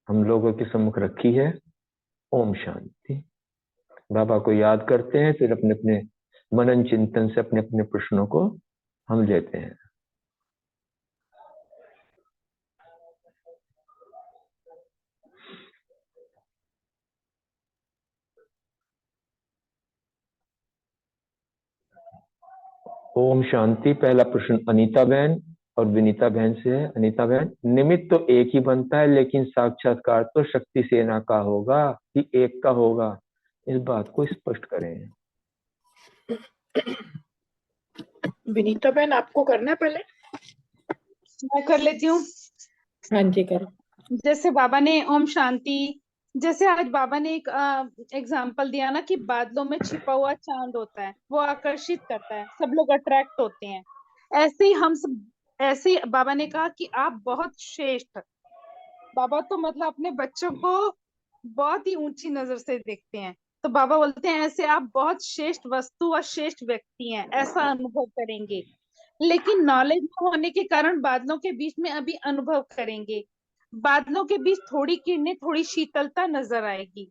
[SPEAKER 3] हम लोगों के सम्मुख रखी है। ओम शांति। बाबा को याद करते हैं, फिर अपने अपने मनन चिंतन से अपने अपने प्रश्नों को हम लेते हैं। ओम शांति। पहला प्रश्न अनीता बहन और विनीता बहन से है। अनीता बहन, निमित्त तो एक ही बनता है, लेकिन साक्षात्कार तो शक्ति सेना का होगा कि एक का होगा, इस बात को स्पष्ट करें।
[SPEAKER 9] विनीता बहन, आपको करना है पहले?
[SPEAKER 10] मैं कर लेती हूँ।
[SPEAKER 9] हाँ जी, करो।
[SPEAKER 10] जैसे बाबा ने ओम शांति, जैसे आज बाबा ने एक एग्जाम्पल दिया ना कि बादलों में छिपा हुआ चांद होता है, वो आकर्षित करता है, सब लोग अट्रैक्ट होते हैं। ऐसे ही हम सब, ऐसे ही बाबा ने कहा कि आप बहुत श्रेष्ठ। बाबा तो मतलब अपने बच्चों को बहुत ही ऊंची नजर से देखते हैं, तो बाबा बोलते हैं ऐसे आप बहुत श्रेष्ठ वस्तु और श्रेष्ठ व्यक्ति हैं, ऐसा अनुभव करेंगे। लेकिन नॉलेज न होने के कारण बादलों के बीच में अभी अनुभव करेंगे। बादलों के बीच थोड़ी किरणें, थोड़ी शीतलता नजर आएगी।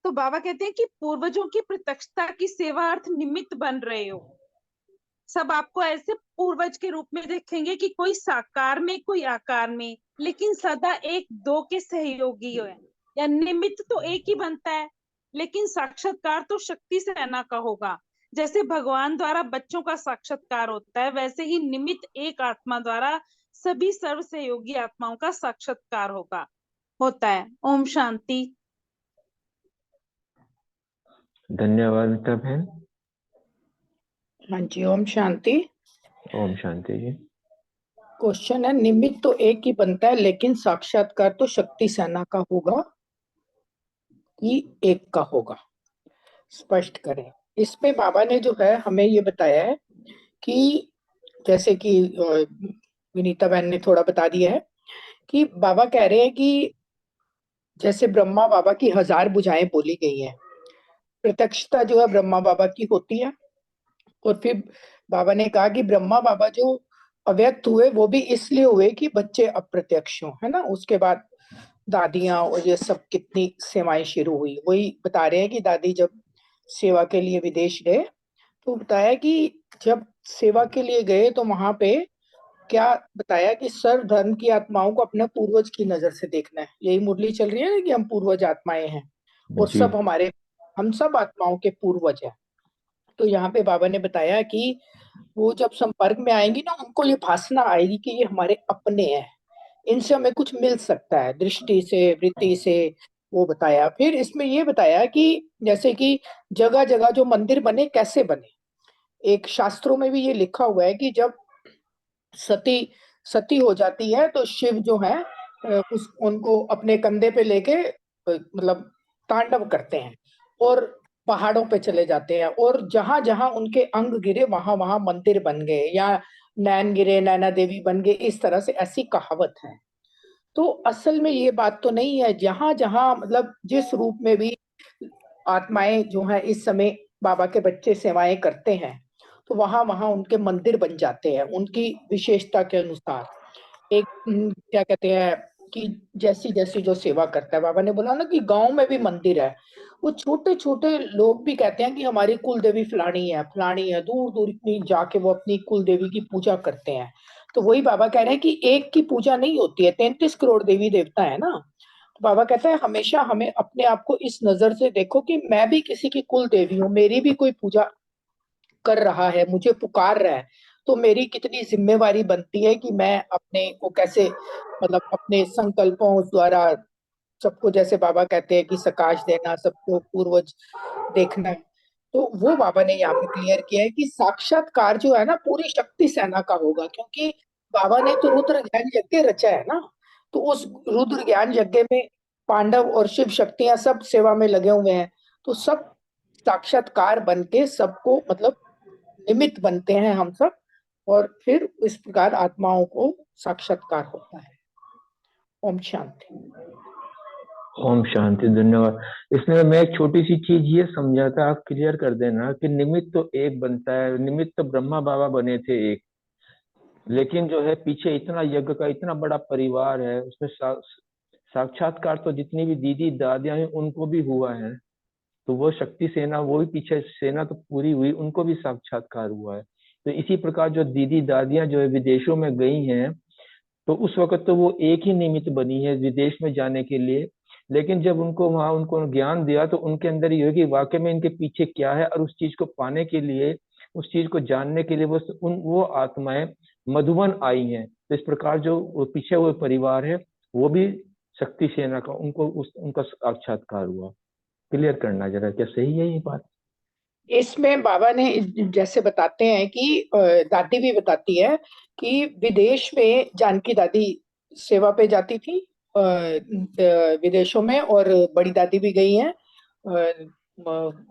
[SPEAKER 10] तो बाबा कहते हैं कि पूर्वजों की प्रत्यक्षता की सेवा अर्थ निमित्त बन रहे हो। सब आपको ऐसे पूर्वज के रूप में देखेंगे कि कोई साकार में, कोई आकार में, लेकिन सदा एक दो के सहयोगी है। या निमित्त तो एक ही बनता है, लेकिन साक्षात्कार तो शक्ति सेना का होगा। जैसे भगवान द्वारा बच्चों का साक्षात्कार होता है, वैसे ही निमित्त एक आत्मा द्वारा सभी सर्व सहयोगी आत्माओं का साक्षात्कार होता है। ओम शांति।
[SPEAKER 3] धन्यवाद अनीता बहन।
[SPEAKER 9] हाँ जी, ओम शांति।
[SPEAKER 3] ओम शांति जी।
[SPEAKER 9] क्वेश्चन है, निमित्त तो एक ही बनता है, लेकिन साक्षात्कार तो शक्ति सेना का होगा कि एक का होगा, स्पष्ट करें। इसमें बाबा ने जो है हमें ये बताया है कि जैसे कि विनीता बहन ने थोड़ा बता दिया है कि बाबा कह रहे हैं कि जैसे ब्रह्मा बाबा की 1000 भुजाएं बोली गई हैं, प्रत्यक्षता जो है ब्रह्मा बाबा की होती है। और फिर बाबा ने कहा कि ब्रह्मा बाबा जो अव्यक्त हुए वो भी इसलिए हुए कि बच्चे अप्रत्यक्ष हों, है ना। उसके बाद दादियां और ये सब कितनी सेवाएं शुरू हुई। वही बता रहे हैं कि दादी जब सेवा के लिए विदेश गए तो बताया कि जब सेवा के लिए गए तो वहां पे क्या बताया कि सर्व धर्म की आत्माओं को अपने पूर्वज की नजर से देखना है। यही मुरली चल रही है ना कि हम पूर्वज आत्माएं हैं और
[SPEAKER 3] जी।
[SPEAKER 9] सब हम सब आत्माओं के पूर्वज हैं। तो यहाँ पे बाबा ने बताया कि वो जब संपर्क में आएंगी ना, उनको ये भासना आएगी कि ये हमारे अपने हैं, इनसे हमें कुछ मिल सकता है, दृष्टि से, वृत्ति से। वो बताया। फिर इसमें ये बताया कि जैसे कि जगह जगह जो मंदिर बने कैसे बने। एक शास्त्रों में भी ये लिखा हुआ है कि जब सती सती हो जाती है तो शिव जो है उस उनको अपने कंधे पे लेके मतलब तांडव करते हैं और पहाड़ों पे चले जाते हैं, और जहां जहां उनके अंग गिरे वहां वहां मंदिर बन गए, या नैन गिरे नैना देवी बन गए, इस तरह से ऐसी कहावत है। तो असल में ये बात तो नहीं है। जहां जहां मतलब जिस रूप में भी आत्माएं जो है इस समय बाबा के बच्चे सेवाएं करते हैं, तो वहां वहां उनके मंदिर बन जाते हैं उनकी विशेषता के अनुसार। एक क्या कहते हैं कि जैसी जैसी जो सेवा करता है, बाबा ने बोला ना कि गांव में भी मंदिर है। वो छोटे छोटे लोग भी कहते हैं कि हमारी कुल देवी फलानी है, दूर दूर इतनी जाके वो अपनी कुल देवी की पूजा करते हैं। तो वही बाबा कह रहे हैं कि एक की पूजा नहीं होती है, 33 करोड़ देवी देवता है ना। तो बाबा कहता है हमेशा हमें अपने आप को इस नजर से देखो कि मैं भी किसी की कुल देवी हूँ, मेरी भी कोई पूजा कर रहा है, मुझे पुकार रहा है, तो मेरी कितनी जिम्मेवारी बनती है कि मैं अपने को कैसे मतलब अपने संकल्पों द्वारा सबको, जैसे बाबा कहते हैं कि सकाश देना, सबको पूर्वज देखना। तो वो बाबा ने यहाँ पे क्लियर किया है कि साक्षात्कार जो है ना पूरी शक्ति सेना का होगा, क्योंकि बाबा ने तो रुद्र ज्ञान यज्ञ रचा है ना। तो उस रुद्र ज्ञान यज्ञ में पांडव और शिव शक्तियां सब सेवा में लगे हुए हैं। तो सब साक्षात्कार बन के सबको मतलब निमित्त बनते हैं हम सब, और फिर इस प्रकार आत्माओं को साक्षात्कार होता है। ओम शांति।
[SPEAKER 3] ओम शांति। धन्यवाद। इसमें मैं एक छोटी सी चीज ये समझा था, आप क्लियर कर देना कि निमित्त तो एक बनता है, निमित्त तो ब्रह्मा बाबा बने थे एक, लेकिन जो है पीछे इतना यज्ञ का इतना बड़ा परिवार है, उसमें साक्षात्कार तो जितनी भी दीदी दादियां हैं उनको भी हुआ है। तो वो शक्ति सेना, वो भी पीछे सेना तो पूरी हुई, उनको भी साक्षात्कार हुआ है। तो इसी प्रकार जो दीदी दादियां जो है विदेशों में गई हैं, तो उस वक्त तो वो एक ही निमित्त बनी है विदेश में जाने के लिए। लेकिन जब उनको वहां उनको ज्ञान दिया तो उनके अंदर ये हो कि वाकई में इनके पीछे क्या है, और उस चीज को पाने के लिए, उस चीज को जानने के लिए वो आत्माएं मधुबन आई हैं। तो इस प्रकार जो वो पीछे हुए परिवार है वो भी शक्ति सेना का उनका साक्षात्कार हुआ। क्लियर करना जरा, क्या सही है ये बात?
[SPEAKER 9] इसमें बाबा ने जैसे बताते हैं कि दादी भी बताती है कि विदेश में जानकी दादी सेवा पे जाती थी विदेशों में, और बड़ी दादी भी गई हैं,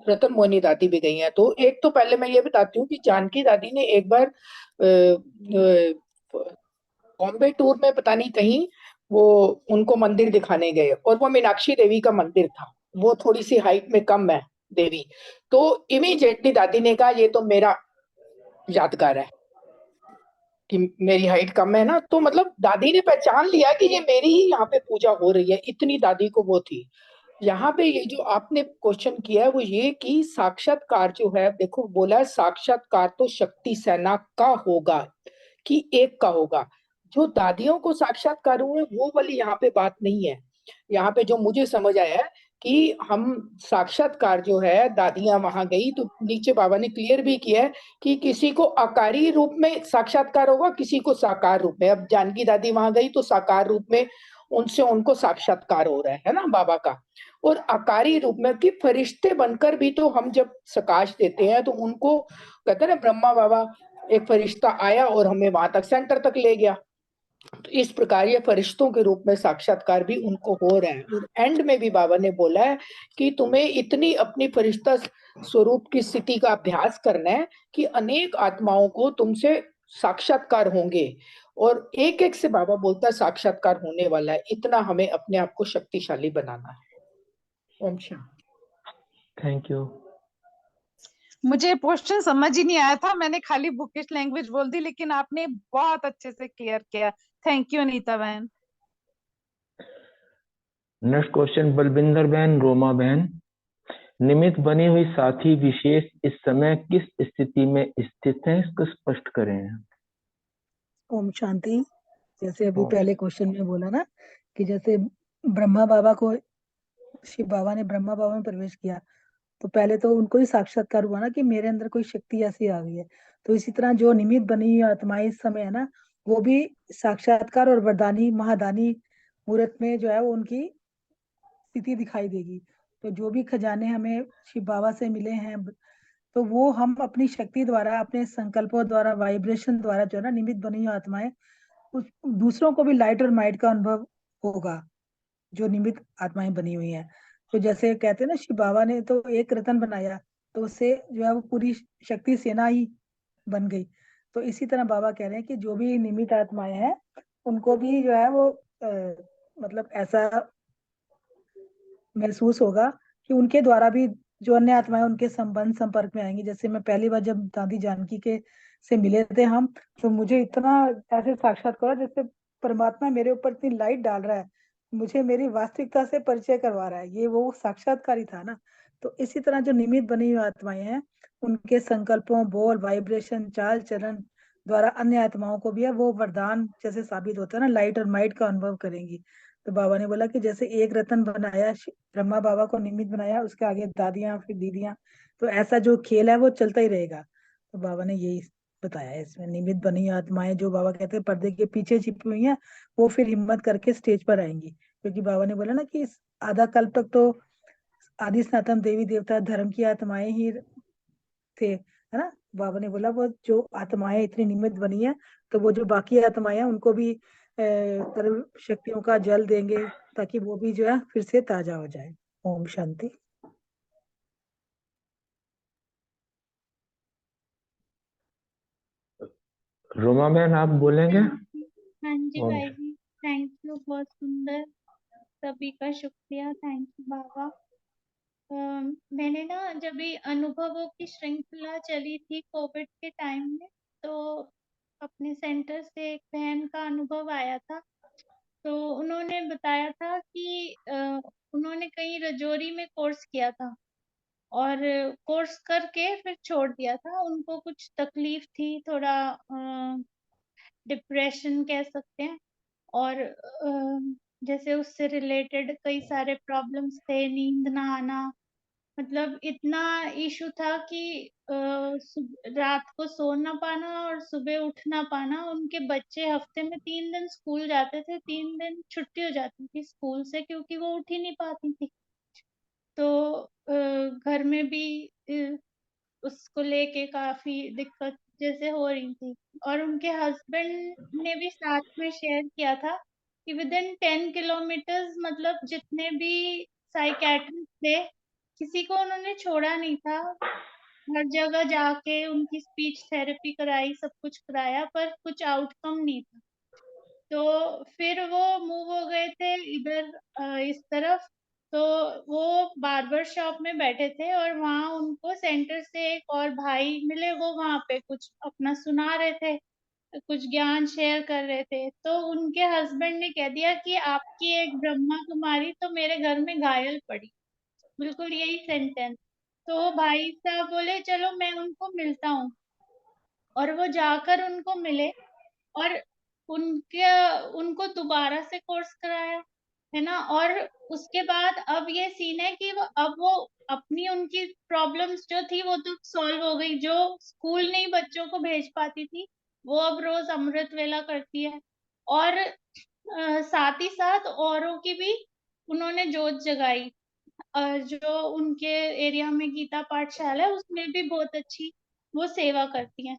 [SPEAKER 9] रतन मोहिनी दादी भी गई हैं। तो एक तो पहले मैं ये बताती हूँ कि जानकी दादी ने एक बार बॉम्बे टूर में पता नहीं कहीं वो उनको मंदिर दिखाने गए, और वो मीनाक्षी देवी का मंदिर था। वो थोड़ी सी हाइट में कम है देवी। तो इमीडिएटली दादी ने कहा ये तो मेरा यादगार है कि मेरी हाइट कम है ना, तो मतलब दादी ने पहचान लिया कि ये मेरी ही यहाँ पे पूजा हो रही है, इतनी दादी को वो थी। यहाँ पे ये जो आपने क्वेश्चन किया है वो ये कि साक्षात्कार जो है, देखो बोला है साक्षात्कार तो शक्ति सेना का होगा कि एक का होगा। जो दादियों को साक्षात्कार हुए वो वाली यहाँ पे बात नहीं है। यहाँ पे जो मुझे समझ आया है कि हम साक्षात्कार जो है, दादियां वहां गई तो नीचे बाबा ने क्लियर भी किया है कि किसी को आकारी रूप में साक्षात्कार होगा, किसी को साकार रूप में। अब जानकी दादी वहां गई तो साकार रूप में उनसे उनको साक्षात्कार हो रहा है ना बाबा का। और आकारी रूप में कि फरिश्ते बनकर भी तो हम जब सकाश देते हैं तो उनको कहते हैं ना, ब्रह्मा बाबा एक फरिश्ता आया और हमें वहां तक सेंटर तक ले गया। तो इस प्रकार ये फरिश्तों के रूप में साक्षात्कार भी उनको हो रहा है। और एंड में भी बाबा ने बोला है कि तुम्हें इतनी अपनी फरिश्ता स्वरूप की स्थिति का अभ्यास करना है कि अनेक आत्माओं को तुमसे साक्षात्कार होंगे, और एक एक से बाबा बोलता है साक्षात्कार होने वाला है। इतना हमें अपने आप को शक्तिशाली बनाना है। ओम शांति।
[SPEAKER 3] Thank you.
[SPEAKER 10] मुझे क्वेश्चन समझ ही नहीं आया था, मैंने खाली बुकिश लैंग्वेज बोल दी, लेकिन आपने बहुत अच्छे से क्लियर किया। थैंक यू अनीता बहन।
[SPEAKER 3] नेक्स्ट क्वेश्चन बलविंदर बहन, रोमा बहन। निमित्त बनी हुई साथी विशेष इस समय किस स्थिति में स्थित है, इसको स्पष्ट करें।
[SPEAKER 11] ओम शांति। जैसे अभी
[SPEAKER 3] ओम।
[SPEAKER 11] पहले क्वेश्चन में बोला ना कि जैसे ब्रह्मा बाबा को शिव बाबा ने ब्रह्मा बाबा में प्रवेश किया, तो पहले तो उनको ही साक्षात्कार हुआ ना कि मेरे अंदर कोई शक्ति ऐसी आ गई है। तो इसी तरह जो निमित्त बनी हुई आत्माएं इस समय है ना, वो भी साक्षात्कार और वरदानी महादानी मुहूर्त में जो है वो उनकी स्थिति दिखाई देगी। तो जो भी खजाने हमें शिव बाबा से मिले हैं, तो वो हम अपनी शक्ति द्वारा, अपने संकल्पों द्वारा, वाइब्रेशन द्वारा जो है ना, निमित्त बनी हुई आत्माएं उस दूसरों को भी लाइट और माइट का अनुभव होगा, जो निमित्त आत्माएं बनी हुई हैं। तो जैसे कहते हैं ना, शिव बाबा ने तो एक रतन बनाया, तो उससे जो है वो पूरी शक्ति सेना ही बन गई। तो इसी तरह बाबा कह रहे हैं कि जो भी निमित्त आत्माएं हैं उनको भी जो है वो मतलब ऐसा महसूस होगा कि उनके द्वारा भी जो अन्य आत्माएं उनके संबंध संपर्क में आएंगी। जैसे मैं पहली बार जब दादी जानकी के से मिले थे हम, तो मुझे इतना ऐसे साक्षात्कार हुआ जैसे परमात्मा मेरे ऊपर इतनी लाइट डाल रहा है, मुझे मेरी वास्तविकता से परिचय करवा रहा है। ये वो साक्षात्कार ही था ना। तो इसी तरह जो निमित्त बनी हुई आत्माएं हैं, उनके संकल्पों, बोल, वाइब्रेशन, चाल चलन द्वारा अन्य आत्माओं को भी है वो वरदान जैसे साबित होता है ना, लाइट और माइट का अनुभव करेंगी। तो बाबा ने बोला कि जैसे एक रतन बनाया, ब्रह्मा बाबा को निमित्त बनाया, उसके आगे दादियां, फिर दीदियां, तो ऐसा जो खेल है वो चलता ही रहेगा। तो बाबा ने यही बताया है इसमें। निमित्त बनी आत्माएं जो बाबा कहते हैं पर्दे के पीछे छिपी हुई हैं, वो फिर हिम्मत करके स्टेज पर आएंगी। क्योंकि बाबा ने बोला ना कि इस आधा कल्प तक तो आदि सनातन देवी देवता धर्म की आत्माएं ही थे, है ना। बाबा ने बोला वो जो आत्माएं इतनी निमित्त बनी है, तो वो जो बाकी आत्माएं हैं उनको भी सर्व शक्तियों का जल देंगे, ताकि वो भी जो है फिर से ताजा हो जाए। ओम शांति।
[SPEAKER 3] रोमा बहन आप बोलेंगे।
[SPEAKER 4] हाँ जी
[SPEAKER 3] ओम।
[SPEAKER 4] भाई जी, थैंक यू, बहुत सुंदर, सभी का शुक्रिया, थैंक यू बाबा। मैंने ना जब भी अनुभवों की श्रृंखला चली थी कोविड के टाइम में, तो अपने सेंटर से एक बहन का अनुभव आया था। तो उन्होंने बताया था कि उन्होंने कहीं रजौरी में कोर्स किया था और कोर्स करके फिर छोड़ दिया था। उनको कुछ तकलीफ थी, थोड़ा डिप्रेशन कह सकते हैं, और जैसे उससे रिलेटेड कई सारे प्रॉब्लम्स थे, नींद ना आना, मतलब इतना इशू था कि रात को सो ना पाना और सुबह उठ ना पाना। उनके बच्चे हफ्ते में 3 दिन स्कूल जाते थे, 3 दिन छुट्टी हो जाती थी स्कूल से, क्योंकि वो उठ ही नहीं पाती थी। तो घर में भी उसको लेके काफी दिक्कत जैसे हो रही थी। और उनके हस्बैंड ने भी साथ में शेयर किया था कि विद इन 10 किलोमीटर्स, मतलब जितने भी साइकेट्रिस्ट थे, किसी को उन्होंने छोड़ा नहीं था। हर जगह जाके उनकी स्पीच थेरेपी कराई, सब कुछ कराया, पर कुछ आउटकम नहीं था। तो फिर वो मूव हो गए थे इधर इस तरफ। तो वो बार्बर शॉप में बैठे थे और वहां उनको सेंटर से एक और भाई मिले, वो वहां पे कुछ अपना सुना रहे थे, कुछ ज्ञान शेयर कर रहे थे। तो उनके हस्बैंड ने कह दिया कि आपकी एक ब्रह्मा कुमारी तो मेरे घर में घायल पड़ी, बिल्कुल यही सेंटेंस। तो भाई साहब बोले चलो मैं उनको मिलता हूँ, और वो जाकर उनको मिले और उनके उनको दोबारा से कोर्स कराया, है ना। और उसके बाद अब ये सीन है कि वो अपनी उनकी प्रॉब्लम्स जो थी वो तो सॉल्व हो गई। जो स्कूल नहीं बच्चों को भेज पाती थी, वो अब रोज अमृत वेला करती है। और साथ ही साथ औरों की भी उन्होंने जोत जगाई। जो उनके एरिया में गीता पाठशाला है, उसमें भी बहुत अच्छी वो सेवा करती हैं।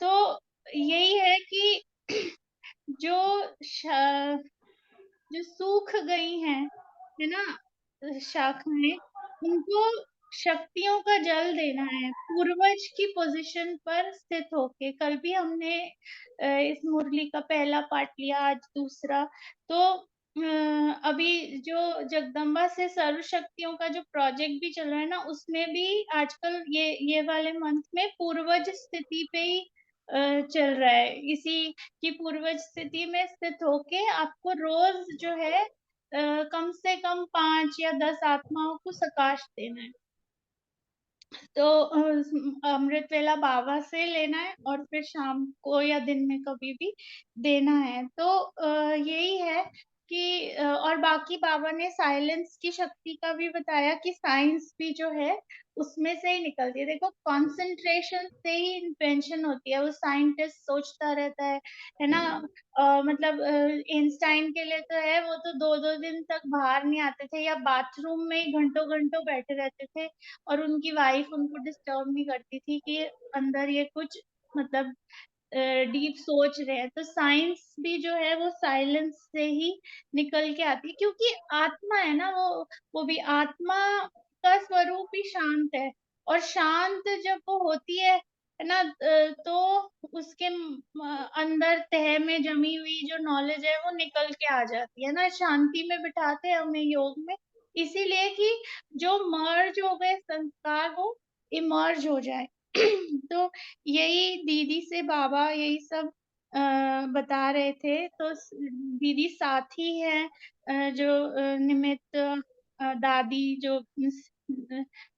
[SPEAKER 4] तो यही है कि जो जो सूख गई हैं, है ना, शाखाएं, उनको शक्तियों का जल देना है, पूर्वज की पोजीशन पर स्थित होके। कल भी हमने इस मुरली का पहला पार्ट लिया, आज दूसरा। तो अभी जो जगदम्बा से सर्व शक्तियों का जो प्रोजेक्ट भी चल रहा है ना, उसमें भी आजकल ये वाले मंथ में पूर्वज स्थिति पे ही चल रहा है। इसी की पूर्वज स्थिति में स्थित होके आपको रोज जो है कम से कम 5 या 10 आत्माओं को सकाश देना है। तो अमृत वेला बाबा से लेना है और फिर शाम को या दिन में कभी भी देना है। तो यही है कि और बाकी बाबा ने साइलेंस की शक्ति का भी बताया कि साइंस भी जो है उसमें से ही निकलती है। देखो कंसंट्रेशन से ही इन्वेंशन होती है। वो साइंटिस्ट सोचता रहता है ना। मतलब आइंस्टाइन के लिए तो है, वो तो 2-2 दिन तक बाहर नहीं आते थे या बाथरूम में ही घंटों घंटों बैठे रहते थे, और उनकी वाइफ उनको डिस्टर्ब नहीं करती थी कि अंदर ये कुछ मतलब डीप सोच रहे हैं। तो साइंस भी जो है वो साइलेंस से ही निकल के आती है, क्योंकि आत्मा है ना, वो भी आत्मा का स्वरूप ही शांत है। और शांत जब वो होती है ना, तो उसके अंदर तह में जमी हुई जो नॉलेज है वो निकल के आ जाती है ना। शांति में बिठाते हैं हमें योग में, इसीलिए कि जो मर्ज हो गए संस्कार वो इमर्ज हो जाए। तो यही दीदी से बाबा यही सब बता रहे थे। तो दीदी साथी है जो निमित्त दादी जो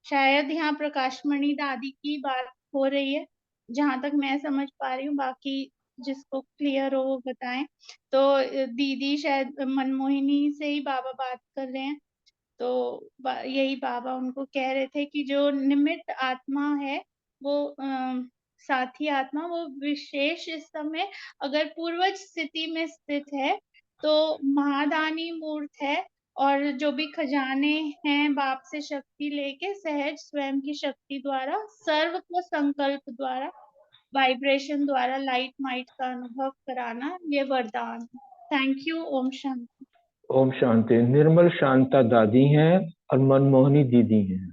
[SPEAKER 4] शायद यहाँ प्रकाशमणि दादी की बात हो रही है, जहां तक मैं समझ पा रही हूँ। बाकी जिसको क्लियर हो वो बताएं। तो दीदी शायद मनमोहिनी से ही बाबा बात कर रहे हैं। तो यही बाबा उनको कह रहे थे कि जो निमित्त आत्मा है वो साथी आत्मा वो विशेष इस समय अगर पूर्वज स्थिति में स्थित है तो महादानी मूर्त है, और जो भी खजाने हैं बाप से शक्ति लेके सहज स्वयं की शक्ति द्वारा सर्व को संकल्प द्वारा वाइब्रेशन द्वारा लाइट माइट का अनुभव कराना ये वरदान। Thank you. ओम शांति।
[SPEAKER 3] ओम शांति। निर्मल शांता दादी हैं और मनमोहनी दीदी हैं।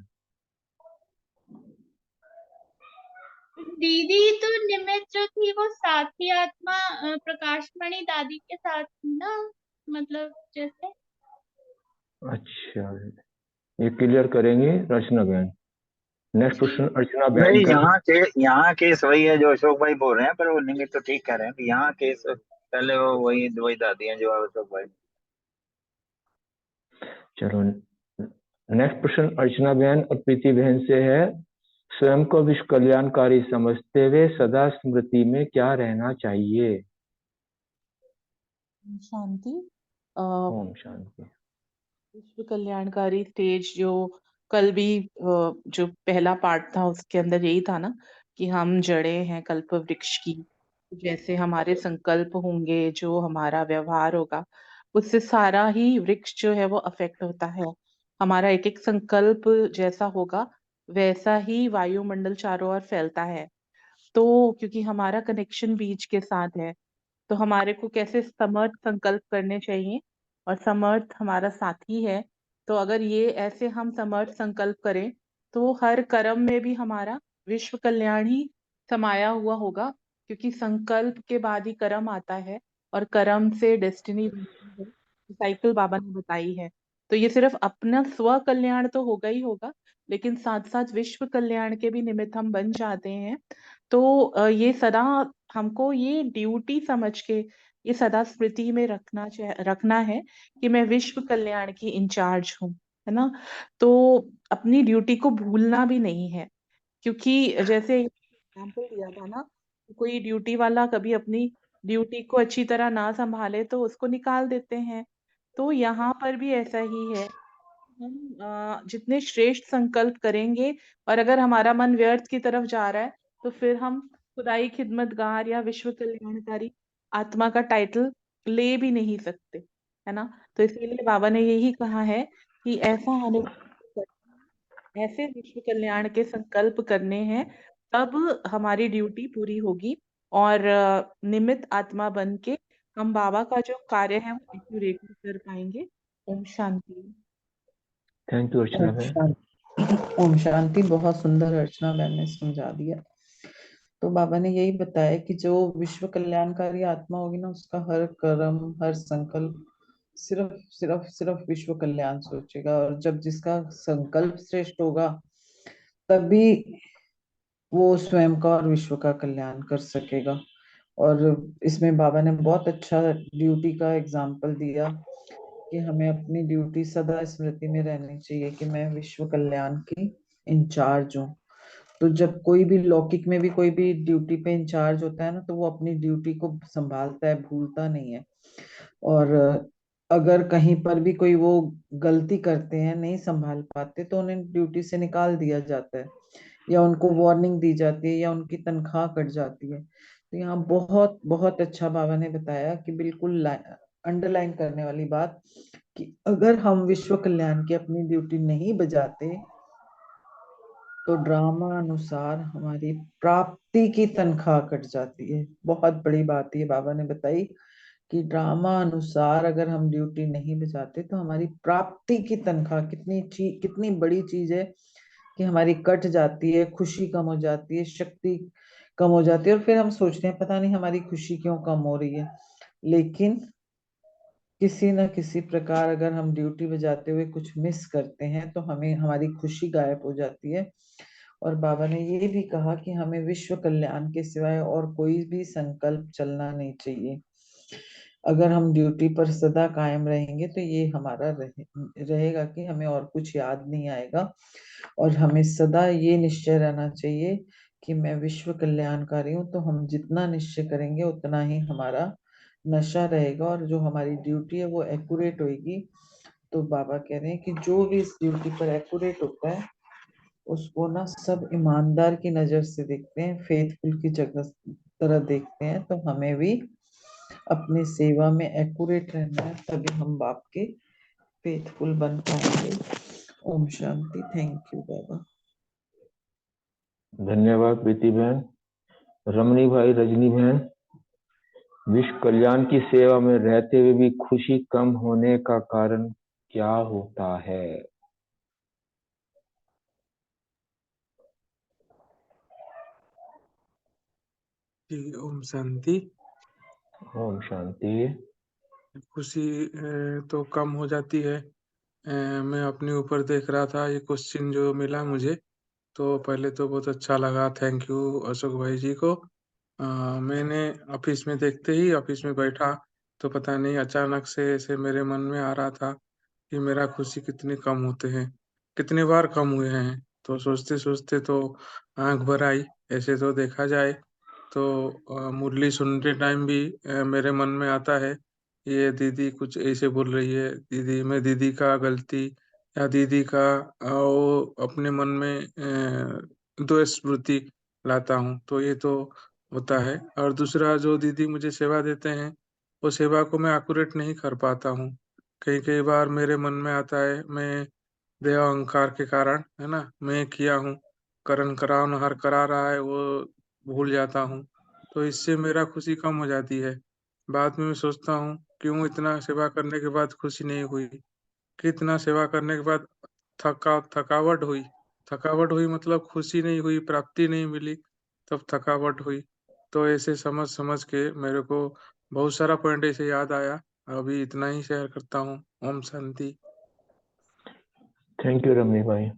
[SPEAKER 4] दीदी तो निमित्त जो थी वो साथी आत्मा प्रकाशमणि दादी के साथ थी ना, मतलब जैसे।
[SPEAKER 3] अच्छा, ये क्लियर करेंगे रचना बहन। नेक्स्ट
[SPEAKER 4] ठीक।
[SPEAKER 3] क्वेश्चन अर्चना बहन
[SPEAKER 8] नहीं,
[SPEAKER 3] का।
[SPEAKER 8] यहाँ केस वही है जो अशोक भाई बोल रहे हैं, पर वो निमित्त तो ठीक कह रहे हैं कि यहाँ केस पहले वो वही वही दादी हैं जो अशोक भाई।
[SPEAKER 3] चलो नेक्स्ट प्रश्न अर्चना बहन और प्रीति बहन से है। स्वयं को विश्व कल्याणकारी समझते हुए सदा स्मृति में क्या रहना चाहिए?
[SPEAKER 12] शांति।
[SPEAKER 3] ओम शांति।
[SPEAKER 12] विश्व कल्याणकारी स्टेज जो कल भी जो पहला पार्ट था उसके अंदर यही था ना कि हम जड़े हैं कल्प वृक्ष की। जैसे हमारे संकल्प होंगे, जो हमारा व्यवहार होगा, उससे सारा ही वृक्ष जो है वो अफेक्ट होता है। हमारा एक एक संकल्प जैसा होगा वैसा ही वायुमंडल चारों ओर फैलता है। तो क्योंकि हमारा कनेक्शन बीज के साथ है, तो हमारे को कैसे समर्थ संकल्प करने चाहिए, और समर्थ हमारा साथी है। तो अगर ये ऐसे हम समर्थ संकल्प करें तो हर कर्म में भी हमारा विश्व कल्याण ही समाया हुआ होगा, क्योंकि संकल्प के बाद ही कर्म आता है और कर्म से डेस्टिनी बनती है। साइकिल बाबा ने बताई है। तो ये सिर्फ अपना स्व कल्याण तो होगा ही होगा, लेकिन साथ साथ विश्व कल्याण के भी निमित्त हम बन जाते हैं। तो ये सदा हमको ये ड्यूटी समझ के ये सदा स्मृति में रखना है कि मैं विश्व कल्याण की इंचार्ज हूँ, है ना। तो अपनी ड्यूटी को भूलना भी नहीं है, क्योंकि जैसे एग्जाम्पल दिया था ना, कोई ड्यूटी वाला कभी अपनी ड्यूटी को अच्छी तरह ना संभाले तो उसको निकाल देते हैं। तो यहाँ पर भी ऐसा ही है। हम जितने श्रेष्ठ संकल्प करेंगे और अगर हमारा मन व्यर्थ की तरफ जा रहा है तो फिर हम खुदाई खिदमतगार या विश्व कल्याणकारी आत्मा का टाइटल ले भी नहीं सकते, है ना। तो इसीलिए बाबा ने यही कहा है कि ऐसा अनुभव, ऐसे विश्व कल्याण के संकल्प करने हैं, तब हमारी ड्यूटी पूरी होगी और निमित्त आत्मा बन के हम बाबा का जो कार्य है वो एक्यूरेटली कर पाएंगे। ओम शांति।
[SPEAKER 3] थैंक यू अर्चना
[SPEAKER 7] ओम
[SPEAKER 3] बहन।
[SPEAKER 7] शांति। ओम शांति। बहुत सुंदर अर्चना बहन ने समझा दिया। तो बाबा ने यही बताया कि जो विश्व कल्याणकारी आत्मा होगी ना, उसका हर कर्म हर संकल्प सिर्फ सिर्फ सिर्फ विश्व कल्याण सोचेगा, और जब जिसका संकल्प श्रेष्ठ होगा तभी वो स्वयं का और विश्व का कल्याण कर सकेगा। और इसमें बाबा ने बहुत अच्छा ड्यूटी का एग्जाम्पल दिया कि हमें अपनी ड्यूटी सदा स्मृति में रहनी चाहिए कि मैं विश्व कल्याण की इंचार्ज हूँ। तो जब कोई भी लौकिक में भी कोई भी ड्यूटी पे इंचार्ज होता है ना, तो वो अपनी ड्यूटी को संभालता है, भूलता नहीं है। और अगर कहीं पर भी कोई वो गलती करते हैं, नहीं संभाल पाते, तो उन्हें ड्यूटी से निकाल दिया जाता है, या उनको वार्निंग दी जाती है, या उनकी तनख्वाह कट जाती है। तो यहाँ बहुत बहुत अच्छा बाबा ने बताया कि बिल्कुल अंडरलाइन करने वाली बात, कि अगर हम विश्व कल्याण की अपनी ड्यूटी नहीं बजाते, तो ड्रामा अनुसार हमारी प्राप्ति की तनख्वाह कट जाती है। बहुत बड़ी बात ये बाबा ने बताई कि ड्रामा अनुसार अगर हम ड्यूटी नहीं बजाते, तो हमारी प्राप्ति की तनख्वाह कितनी बड़ी चीज है कि हमारी कट जाती है, खुशी कम हो जाती है, शक्ति कम हो जाती है, और फिर हम सोचते हैं पता नहीं हमारी खुशी क्यों कम हो रही है। लेकिन किसी न किसी प्रकार अगर हम ड्यूटी बजाते हुए कुछ मिस करते हैं, तो हमें हमारी खुशी गायब हो जाती है। और बाबा ने ये भी कहा कि हमें विश्व कल्याण के सिवाय और कोई भी संकल्प चलना नहीं चाहिए। अगर हम ड्यूटी पर सदा कायम रहेंगे, तो ये हमारा रहेगा कि हमें और कुछ याद नहीं आएगा। और हमें सदा ये निश्चय रहना चाहिए कि मैं विश्व कल्याणकारी हूँ। तो हम जितना निश्चय करेंगे उतना ही हमारा नशा रहेगा, और जो हमारी ड्यूटी है वो एक्यूरेट होगी। तो बाबा कह रहे हैं कि जो भी इस ड्यूटी पर एक्यूरेट होता है, उसको ना सब ईमानदार की नजर से देखते हैं, फेथफुल की जगह तरह देखते हैं। तो हमें भी अपनी सेवा में एक्यूरेट रहना है, तभी हम बाप के फेथफुल बन पाएंगे। ओम शांति। थैंक यू बाबा।
[SPEAKER 3] धन्यवाद प्रीति बहन। रमणी भाई, रजनी बहन, विश्व कल्याण की सेवा में रहते हुए भी खुशी कम होने का कारण क्या होता है?
[SPEAKER 2] जी, ओम शांति।
[SPEAKER 3] ओम शांति।
[SPEAKER 2] खुशी तो कम हो जाती है। मैं अपने ऊपर देख रहा था, ये क्वेश्चन जो मिला मुझे, तो पहले तो बहुत अच्छा लगा। थैंक यू अशोक भाई जी को। मैंने ऑफिस में देखते ही ऑफिस में बैठा, तो पता नहीं अचानक से ऐसे मेरे मन में आ रहा था कि मेरा खुशी कितनी कम होते हैं, कितने बार कम हुए हैं। तो सोचते सोचते तो आंख भर आई। ऐसे तो देखा जाए तो मुरली सुनते टाइम भी मेरे मन में आता है, ये दीदी कुछ ऐसे बोल रही है, दीदी मैं दीदी का गलती या दीदी का वो अपने मन में द्वेष स्मृति लाता हूँ। तो ये तो होता है। और दूसरा, जो दीदी मुझे सेवा देते हैं, वो सेवा को मैं एक्यूरेट नहीं कर पाता हूँ। कई कई बार मेरे मन में आता है, मैं देह अहंकार के कारण, है ना, मैं किया हूँ, करण करान हर करा रहा है, वो भूल जाता हूँ। तो इससे मेरा खुशी कम हो जाती है। बाद में मैं सोचता हूँ, क्यों इतना सेवा करने के बाद खुशी नहीं हुई, कितना सेवा करने के बाद थकावट हुई। थकावट हुई मतलब खुशी नहीं हुई, प्राप्ति नहीं मिली, तब थकावट हुई। तो ऐसे समझ समझ के मेरे को बहुत सारा पॉइंट ऐसे याद आया। अभी इतना ही शेयर करता हूँ। ओम शांति।
[SPEAKER 3] थैंक यू रमणी भाई।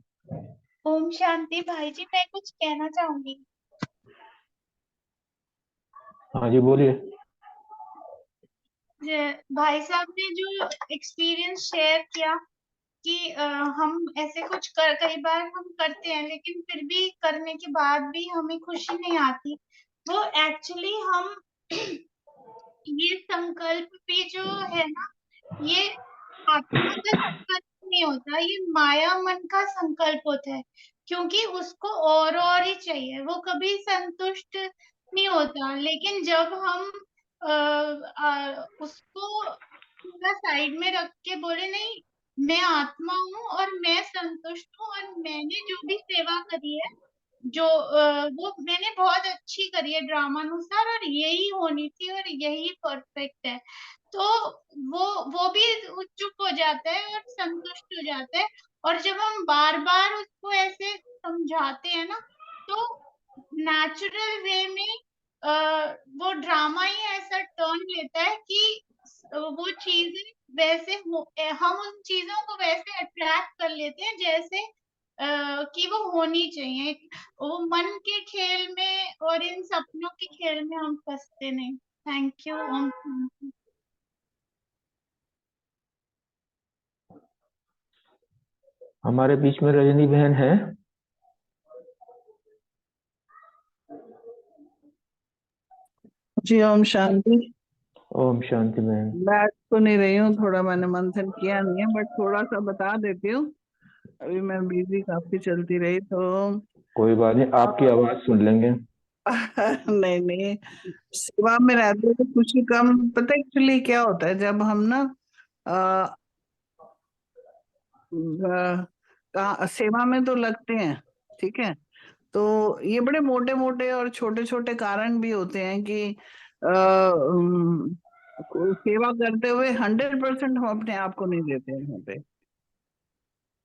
[SPEAKER 4] ओम शांति भाई जी, मैं कुछ कहना चाहूंगी।
[SPEAKER 3] हाँ जी, बोलिए।
[SPEAKER 4] भाई साहब ने जो एक्सपीरियंस शेयर किया कि हम ऐसे कुछ कई बार हम करते हैं, लेकिन फिर भी करने के बाद भी हमें खुशी नहीं आती। वो एक्चुअली हम ये संकल्प भी जो है ना, ये आत्मा का संकल्प नहीं होता, ये माया मन का संकल्प होता है। क्योंकि उसको और ही चाहिए, वो कभी संतुष्ट नहीं होता। लेकिन जब हम उसको पूरा साइड में रख के बोले नहीं, मैं आत्मा हूँ और मैं संतुष्ट हूँ, और मैंने जो भी सेवा करी है, जो वो मैंने बहुत अच्छी करी है ड्रामानुसार, और यही होनी थी और यही परफेक्ट है। तो वो भी चुप हो जाता है और संतुष्ट हो जाता है। और जब हम बार बार उसको ऐसे समझाते हैं ना, तो नेचुरल वे में वो ड्रामा ही ऐसा टर्न लेता है कि वो चीजें हम उन चीजों को वैसे अट्रैक्ट कर लेते हैं जैसे कि वो होनी चाहिए। वो मन के खेल में और इन सपनों के खेल में हम फंसते नहीं। Thank you. ओम शांति।
[SPEAKER 3] हमारे बीच में रजनी बहन है।
[SPEAKER 13] जी ओम शांति।
[SPEAKER 3] ओम शांति बहन।
[SPEAKER 13] बैठ तो नहीं रही हूँ, थोड़ा मैंने मंथन किया नहीं है, बट थोड़ा सा बता देती हूँ। अभी मैं बिजी काफी चलती रही तो
[SPEAKER 3] कोई बात नहीं, आपकी आवाज सुन लेंगे।
[SPEAKER 13] नहीं नहीं, सेवा में रहते हैं तो खुशी कम। पता है एक्चुअली क्या होता है, जब हम ना सेवा में तो लगते हैं, ठीक है, तो ये बड़े मोटे मोटे और छोटे छोटे कारण भी होते हैं कि सेवा करते हुए 100% हम अपने आप को नहीं देते हैं यहाँ पे।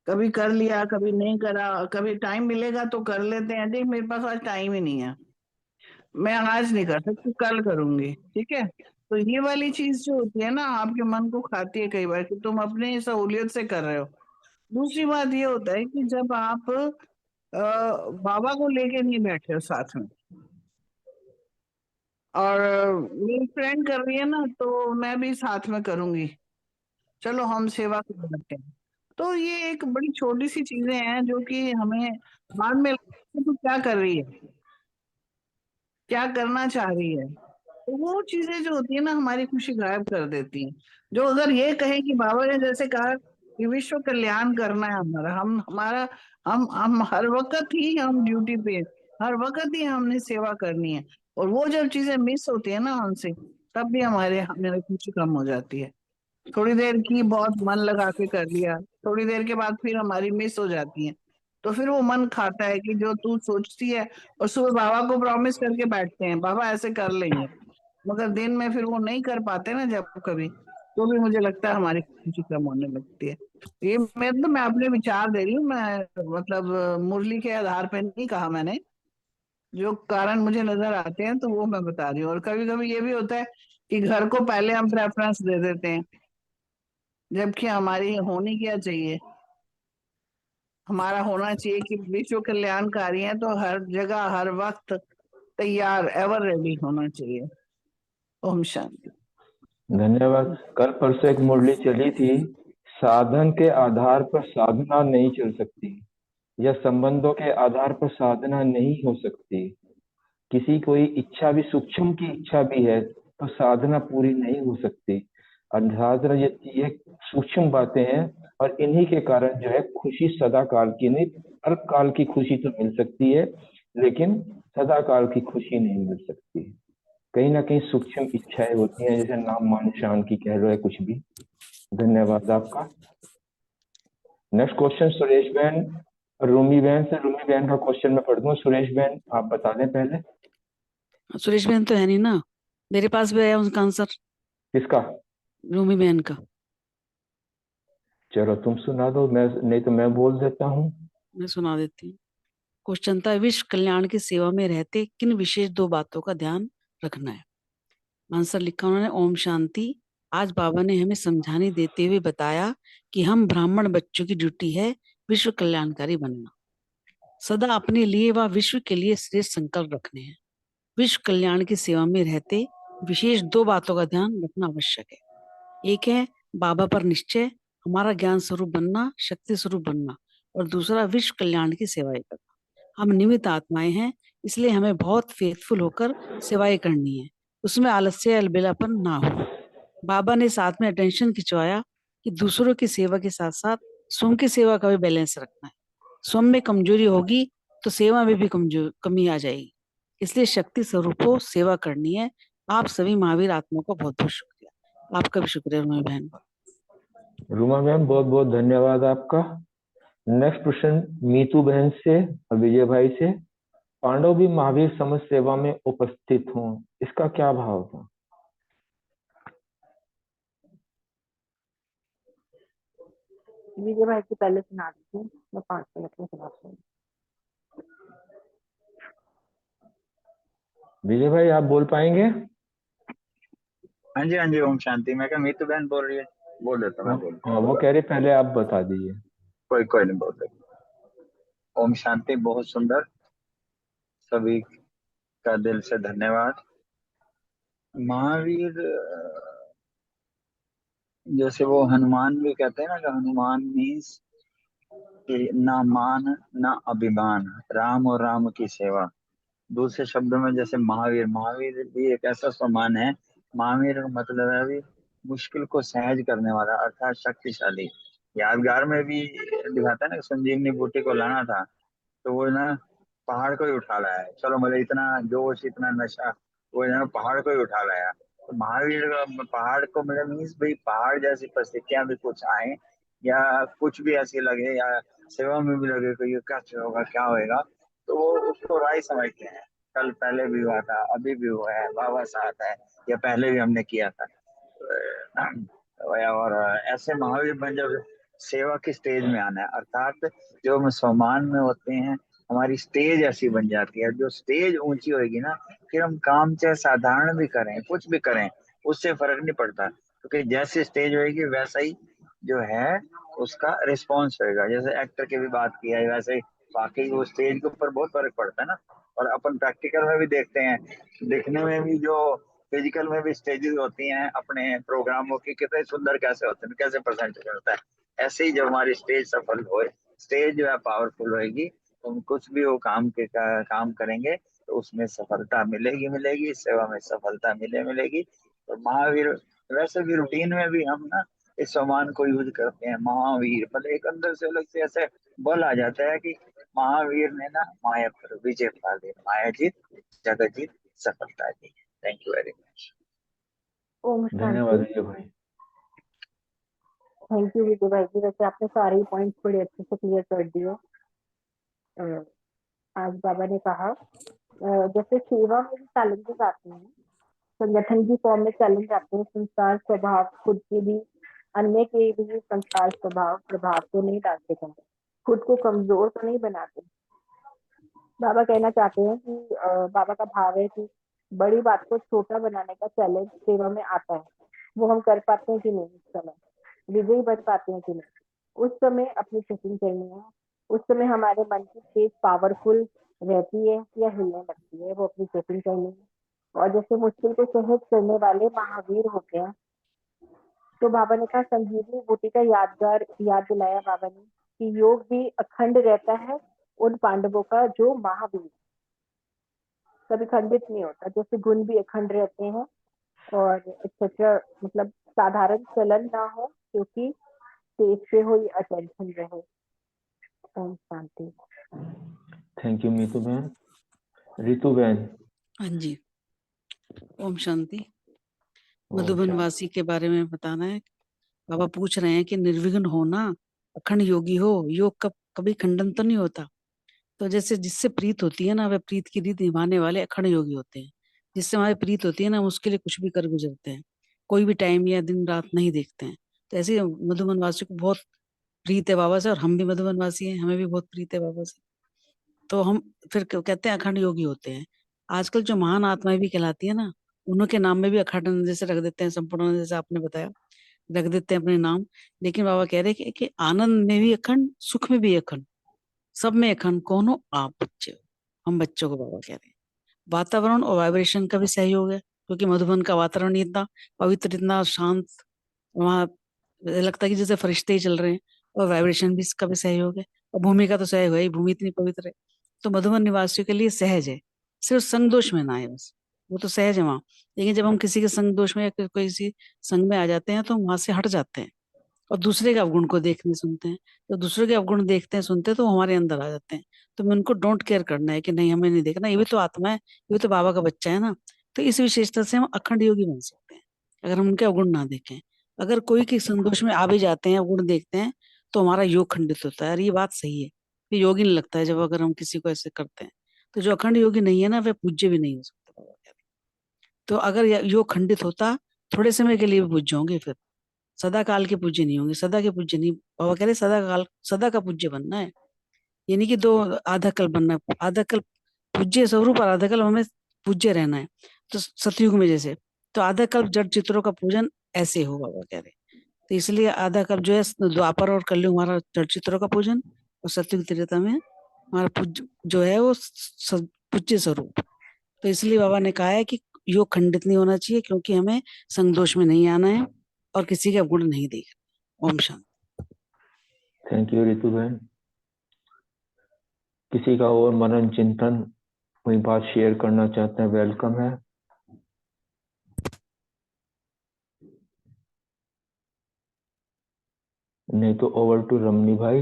[SPEAKER 13] कभी कर लिया, कभी नहीं करा, कभी टाइम मिलेगा तो कर लेते हैं, देख मेरे पास आज टाइम ही नहीं है, मैं आज नहीं कर सकती, कल करूंगी, ठीक है। तो ये वाली चीज जो होती है ना, आपके मन को खाती है कई बार कि तुम अपनी सहूलियत से कर रहे हो। दूसरी बात ये होता है कि जब आप बाबा को लेके नहीं बैठे हो साथ में, और मेरी फ्रेंड कर रही है ना तो मैं भी साथ में करूंगी, चलो हम सेवा कर सकते हैं। तो ये एक बड़ी छोटी सी चीजें हैं जो कि हमें बाद में लगता है तो क्या कर रही है, क्या करना चाह रही है, तो वो चीजें जो होती है ना हमारी खुशी गायब कर देती हैं। जो अगर ये कहें कि बाबा ने जैसे कहा कि विश्व कल्याण करना है हमारा, हम हर वक्त ही हम ड्यूटी पे हैं, हर वक्त ही हमने सेवा करनी है, और वो जब चीजें मिस होती है ना हमसे, तब भी हमारी खुशी कम हो जाती है। थोड़ी देर की बहुत मन लगा के कर लिया, थोड़ी देर के बाद फिर हमारी मिस हो जाती है, तो फिर वो मन खाता है कि जो तू सोचती है, और सुबह बाबा को प्रॉमिस करके बैठते हैं बाबा ऐसे कर लेंगे, मगर दिन में फिर वो नहीं कर पाते ना जब कभी, तो भी मुझे लगता है हमारी खुशी कम होने लगती है। ये मैं अपने विचार दे रही हूँ, मैं मतलब मुरली के आधार पे नहीं कहा मैंने, जो कारण मुझे नजर आते हैं तो वो मैं बता रही हूँ। और कभी कभी ये भी होता है कि घर को पहले हम प्रेफरेंस दे देते हैं, जबकि हमारी होनी क्या चाहिए, हमारा होना चाहिए कि विश्व कल्याणकारी है तो हर जगह हर वक्त तैयार, एवर रेडी होना चाहिए। ओम शांति।
[SPEAKER 3] धन्यवाद। कल परसों एक मुरली चली थी, साधन के आधार पर साधना नहीं चल सकती, या संबंधों के आधार पर साधना नहीं हो सकती। किसी कोई इच्छा भी, सूक्ष्म की इच्छा भी है तो साधना पूरी नहीं हो सकती। साधना ये सूक्ष्म बातें हैं, और इन्हीं के कारण जो है खुशी सदा काल की नहीं, अल्पकाल की खुशी तो मिल सकती है, लेकिन सदा काल की खुशी नहीं मिल सकती। कहीं ना कहीं सूक्ष्म इच्छाएं होती हैं, जैसे नाम मान शान की कह लो, है कुछ भी। धन्यवाद आपका। नेक्स्ट क्वेश्चन सुरेश बहन, रूमी बहन से। रूमी बहन का क्वेश्चन मैं पढ़ दूं, सुरेश बहन आप बता दें पहले।
[SPEAKER 6] सुरेश बहन तो है नहीं ना, मेरे पास भी आया उसका आंसर।
[SPEAKER 3] किसका?
[SPEAKER 6] रूमी बहन का।
[SPEAKER 3] चलो तुम सुना दो, मैं नहीं तो मैं बोल देता हूँ।
[SPEAKER 6] मैं सुना देती हूँ। क्वेश्चन था, विश्व कल्याण की सेवा में रहते किन विशेष 2 बातों का ध्यान रखना है। आंसर लिखा उन्होंने, ओम शांति। आज बाबा ने हमें समझाने देते हुए बताया कि हम ब्राह्मण बच्चों की ड्यूटी है विश्व कल्याणकारी बनना, सदा अपने लिए व विश्व के लिए श्रेष्ठ संकल्प रखने हैं। विश्व कल्याण की सेवा में रहते विशेष 2 बातों का ध्यान रखना आवश्यक है। एक है बाबा पर निश्चय, हमारा ज्ञान स्वरूप बनना, शक्ति स्वरूप बनना, और दूसरा विश्व कल्याण की सेवाएं करना। हम निमित्त आत्माएं हैं, इसलिए हमें बहुत फेथफुल होकर सेवाएं करनी है, उसमें आलस्य अलबेलापन ना हो। बाबा ने साथ में अटेंशन खिंचवाया कि दूसरों की सेवा के साथ साथ स्वयं की सेवा का भी बैलेंस रखना है। स्वयं में कमजोरी होगी तो सेवा में भी कमी आ जाएगी, इसलिए शक्ति स्वरूप को सेवा करनी है। आप सभी महावीर आत्मा को बहुत बहुत शुक्रिया। आपका भी शुक्रिया रूमा बहन।
[SPEAKER 3] रूमा मैम बहुत बहुत धन्यवाद आपका। नेक्स्ट प्रश्न मीतू बहन से और विजय भाई से। पांडव भी महावीर समझ सेवा में उपस्थित हों, इसका क्या भाव था?
[SPEAKER 5] विजय भाई की पहले सुना दीजिए, मैं 5 मिनट में सुनाती हूँ।
[SPEAKER 3] विजय भाई आप बोल पाएंगे?
[SPEAKER 8] हाँ जी ओम शांति। मैं क्या मीतू बहन बोल रही है? बोल देता मैं बोल
[SPEAKER 3] हाँ वो कह रहे पहले आप बता दीजिए।
[SPEAKER 8] कोई नहीं बोल देता। ओम शांति। बहुत सुंदर, सभी का दिल से धन्यवाद। महावीर जैसे वो हनुमान भी कहते हैं ना कि हनुमान मीन्स कि ना मान ना अभिमान, राम और राम की सेवा।
[SPEAKER 14] दूसरे शब्दों में जैसे महावीर, महावीर भी एक ऐसा सम्मान है। महावीर का मतलब है अभी मुश्किल को सहज करने वाला, अर्थात शक्तिशाली। यादगार में भी दिखाता है ना, संजीवनी बूटी को लाना था तो वो ना पहाड़ को ही उठा लाया है। चलो मतलब इतना जोश, इतना नशा, वो ना पहाड़ को ही उठा लाया। तो महावीर का पहाड़ को मतलब मीन्स भाई पहाड़ जैसी परिस्थितियां भी कुछ आए या कुछ भी ऐसी लगे या सेवा में भी लगे कि ये क्या होगा क्या होएगा, तो वो उसको राय समझते हैं। कल पहले भी हुआ था, अभी भी हुआ है, बाबा साथ है, या पहले भी हमने किया था। और ऐसे महावीर बन जब सेवा की स्टेज में आना है, अर्थात जो हम सम्मान में होते हैं, हमारी स्टेज ऐसी बन जाती है। जो स्टेज ऊंची होगी ना, फिर हम काम चाहे साधारण भी करें, कुछ भी करें, उससे फर्क नहीं पड़ता, क्योंकि जैसी स्टेज होगी वैसा ही जो है उसका रिस्पॉन्स होएगा। जैसे एक्टर की भी बात की है, वैसे ही वाकई वो स्टेज के ऊपर बहुत फर्क पड़ता है ना। और अपन प्रैक्टिकल में भी देखते हैं, दिखने में भी जो फिजिकल में भी स्टेजेस होती हैं अपने प्रोग्रामों की, कितने सुंदर कैसे होते हैं, कैसे प्रेजेंटेशन होता है। ऐसे ही जब हमारी स्टेज सफल हो, स्टेज जो है पावरफुल होएगी, तो हम कुछ भी वो काम करेंगे तो उसमें सफलता मिलेगी मिलेगी, सेवा में सफलता मिलेगी। तो महावीर, वैसे भी रूटीन में भी हम ना इस सम्मान को यूज करते हैं, महावीर, मतलब एक अंदर से अलग से ऐसे बल आ जाता है कि महावीर ने ना माया पर विजय पा ली, माया जीत, जगत जीत, सफलता दी। Thank you very much.
[SPEAKER 5] ओम
[SPEAKER 3] धन्यवाद
[SPEAKER 5] शांति।
[SPEAKER 3] विजय भाई।
[SPEAKER 5] थैंक यू विजय भाई जी, वैसे आपने सारे ही पॉइंट्स बड़े अच्छे से क्लियर कर दिए। आज बाबा ने कहा जैसे सेवा में भी चैलेंजेस आते हैं, संगठन की फॉर्म में चैलेंज आते हैं, संस्कार स्वभाव खुद के भी अन्य के भी संस्कार स्वभाव प्रभाव तो नहीं डालते हैं, खुद को कमजोर तो नहीं बनाते। बाबा कहना चाहते हैं कि बाबा का भाव है कि बड़ी बात को छोटा बनाने का चैलेंज सेवा में आता है। वो हम कर पाते हैं कि नहीं, उस समय विजयी बन पाते हैं कि नहीं, उस समय अपनी चेकिंग करनी है। उस समय हमारे मन की स्टेज पावरफुल रहती है या हिलने लगती है, वो अपनी चेकिंग करनी है। और जैसे मुश्किल को सहज करने वाले महावीर होते हैं, तो बाबा ने कहा संजीवनी बूटी का याद दिलाया बाबा ने कि योग भी अखंड रहता है उन पांडवों का जो महावीर, कभी खंडित नहीं होता, जैसे गुण भी अखंड रहते हैं और एक्सेट्रा, मतलब साधारण चलन ना हो क्योंकि स्टेज पे हो या अटेंशन रहे। ओम शांति।
[SPEAKER 3] थैंक यू मीतू बहन। रितु बहन।
[SPEAKER 6] हाँ जी, ओम शांति।
[SPEAKER 3] ओम
[SPEAKER 6] मधुबन
[SPEAKER 3] शांति।
[SPEAKER 6] वासी के बारे में बताना है। बाबा पूछ रहे हैं कि निर्विघ्न होना, अखंड योगी हो, योग का कभी खंडन तो नहीं होता। तो जैसे जिससे प्रीत होती है ना, वह प्रीत की रीत निभाने वाले अखंड योगी होते हैं। जिससे हमारी प्रीत होती है ना, हम उसके लिए कुछ भी कर गुजरते हैं, कोई भी टाइम या दिन रात नहीं देखते हैं। तो ऐसे ही मधुबन वासी को बहुत प्रीत है बाबा से, और हम भी मधुबन वासी हैं, हमें भी बहुत प्रीत है बाबा से। तो हम फिर कहते हैं अखंड योगी होते हैं। आजकल जो महान आत्माएं भी कहलाती है ना, उनके नाम में भी अखंड जैसे रख देते हैं, संपूर्ण जैसे आपने बताया रख देते हैं अपने नाम। लेकिन बाबा कह रहे हैं कि आनंद में भी अखंड, सुख में भी अखंड, सब में अखंड कौन हो? आप बच्चे हो, हम बच्चों को बाबा कह रहे हैं। वातावरण और वाइब्रेशन का भी सहयोग है, क्योंकि मधुबन का वातावरण इतना पवित्र, इतना शांत, वहाँ लगता है कि जैसे फरिश्ते ही चल रहे हैं। और वाइब्रेशन भी इसका भी सहयोग है, और भूमि का तो सहयोग है ही, भूमि इतनी पवित्र है। तो मधुबन निवासियों के लिए सहज है, सिर्फ संग दोष में ना है बस, वो तो सहज है वहाँ। लेकिन जब हम किसी के संग दोष में या किसी संग में आ जाते हैं तो हम वहां से हट जाते हैं और दूसरे के अवगुण को देखने सुनते हैं। तो दूसरे के अवगुण देखते हैं सुनते हैं तो वो हमारे अंदर आ जाते हैं। तो मैं उनको डोंट केयर करना है कि नहीं, हमें नहीं देखना, ये भी तो आत्मा है, ये भी तो बाबा का बच्चा है ना। तो इस विशेषता से हम अखंड योगी बन सकते हैं अगर हम उनके अवगुण ना देखें। अगर कोई के संतोष में आ भी जाते हैं, अवगुण देखते हैं, तो हमारा योग खंडित होता है। और ये बात सही है, ये योगी नहीं लगता है जब अगर हम किसी को ऐसे करते हैं। तो जो अखंड योगी नहीं है ना, वह पूज्य भी नहीं हो सकता बाबा कह रहे हैं। तो अगर योग खंडित होता, थोड़े समय के लिए भी पूज्य होंगे, फिर सदा काल के पूज्य नहीं होंगे। सदा के पूज्य नहीं, बाबा कह रहे सदा का पूज्य बनना है, यानी कि दो आधा कल बनना है। आधा कल पूज्य स्वरूप और आधा कल हमें पूज्य रहना है। तो सतयुग में जैसे, तो आधा कल्प जड़ चित्रों का पूजन ऐसे हो बाबा कह रहे। तो इसलिए आधा कल्प जो है द्वापर और कलयुग हमारा जड़ चित्रों का पूजन, और सतयुग त्रेता में हमारा पूज्य जो है वो पूज्य स्वरूप। तो इसलिए बाबा ने कहा है कि योग खंडित नहीं होना चाहिए, क्योंकि हमें संगदोष में नहीं आना है और किसी के अवगुण नहीं देखना। ओम शांति।
[SPEAKER 3] थैंक यू रितु बहन। किसी का और मनन चिंतन कोई बात शेयर करना चाहते हैं, वेलकम है। नहीं तो ओवर टू रमनी भाई।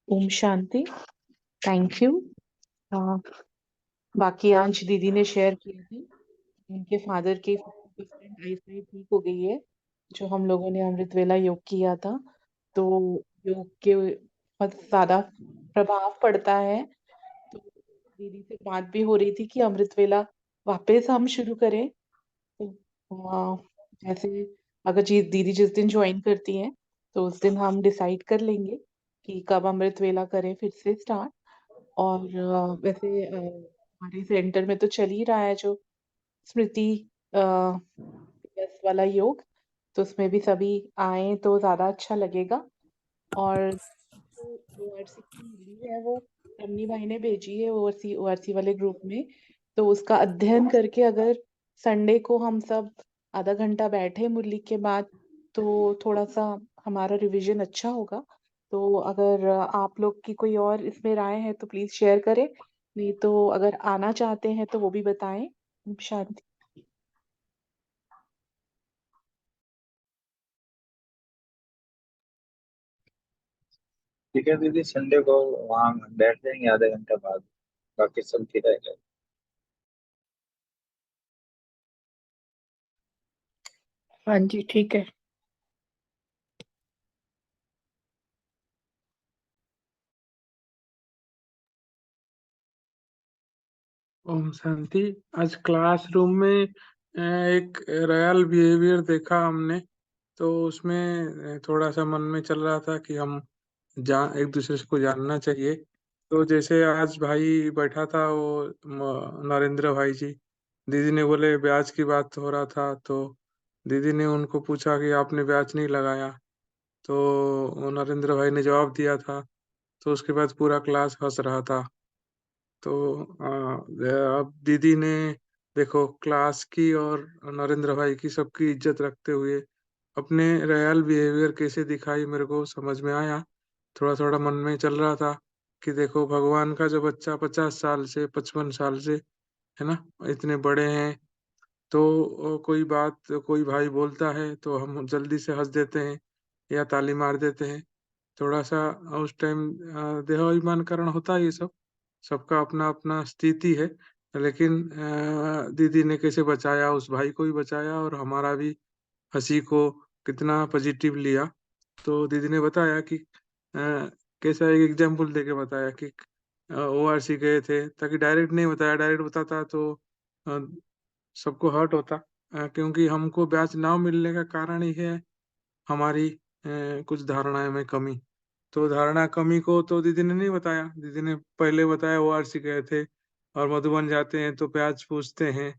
[SPEAKER 12] ओम शांति। Thank you. बाकी आज दीदी ने शेयर किया थी उनके फादर की 50% आईसाइट ठीक हो गई है, जो हम लोगों ने अमृत वेला योग किया था। तो योग के बहुत ज्यादा प्रभाव पड़ता है। तो दीदी से बात भी हो रही थी कि अमृत वेला वापस हम शुरू करें। तो जैसे अगर दीदी जिस दिन ज्वाइन करती हैं तो उस दिन हम डिसाइड कर लेंगे कि कब अमृत वेला करें फिर से स्टार्ट। और वैसे हमारे सेंटर में तो चल ही रहा है जो स्मृति प्लस वाला योग, तो उसमें भी सभी आए तो ज्यादा अच्छा लगेगा। और जो ओआरसी की मिली है वो रमनी भाई ने भेजी है ओआरसी वाले ग्रुप में। तो उसका अध्ययन करके अगर संडे को हम सब आधा घंटा बैठे मुरली के बाद तो थोड़ा सा हमारा रिवीजन अच्छा होगा। तो अगर आप लोग की कोई और इसमें राय है तो प्लीज शेयर करें, नहीं तो अगर आना चाहते हैं तो वो भी बताएं। शांति।
[SPEAKER 14] ठीक है दीदी, संडे को वहाँ बैठ जाएंगे आधे घंटे बाद, बाकी सब ठीक रहेगा।
[SPEAKER 9] हाँ जी ठीक है।
[SPEAKER 2] ओम शांति। आज क्लासरूम में एक रॉयल बिहेवियर देखा हमने, तो उसमें थोड़ा सा मन में चल रहा था कि हम एक दूसरे को जानना चाहिए। तो जैसे आज भाई बैठा था वो नरेंद्र भाई जी, दीदी ने बोले ब्याज की बात हो रहा था, तो दीदी ने उनको पूछा कि आपने ब्याज नहीं लगाया, तो वो नरेंद्र भाई ने जवाब दिया था। तो उसके बाद पूरा क्लास हंस रहा था। तो अब दीदी ने देखो क्लास की और नरेंद्र भाई की सबकी इज्जत रखते हुए अपने रॉयल बिहेवियर कैसे दिखाई, मेरे को समझ में आया। थोड़ा थोड़ा मन में चल रहा था कि देखो भगवान का जो बच्चा 50 साल से 55 साल से, है ना, इतने बड़े हैं, तो कोई बात कोई भाई बोलता है तो हम जल्दी से हंस देते हैं या ताली मार देते हैं। थोड़ा सा उस टाइम देहाभिमानकरण होता है, ये सब सबका अपना अपना स्थिति है। लेकिन दीदी ने कैसे बचाया, उस भाई को भी बचाया और हमारा भी हंसी को कितना पॉजिटिव लिया। तो दीदी ने बताया कि कैसा एक एग्जाम्पल देके बताया कि ओआरसी गए थे, ताकि डायरेक्ट नहीं बताया, डायरेक्ट बताता तो अ, सबको हर्ट होता। क्योंकि हमको ब्याज ना मिलने का कारण ही है हमारी कुछ धारणाएं में कमी। तो धारणा कमी को तो दीदी ने नहीं बताया, दीदी ने पहले बताया ओआरसी गए थे और मधुबन जाते हैं तो ब्याज पूछते हैं,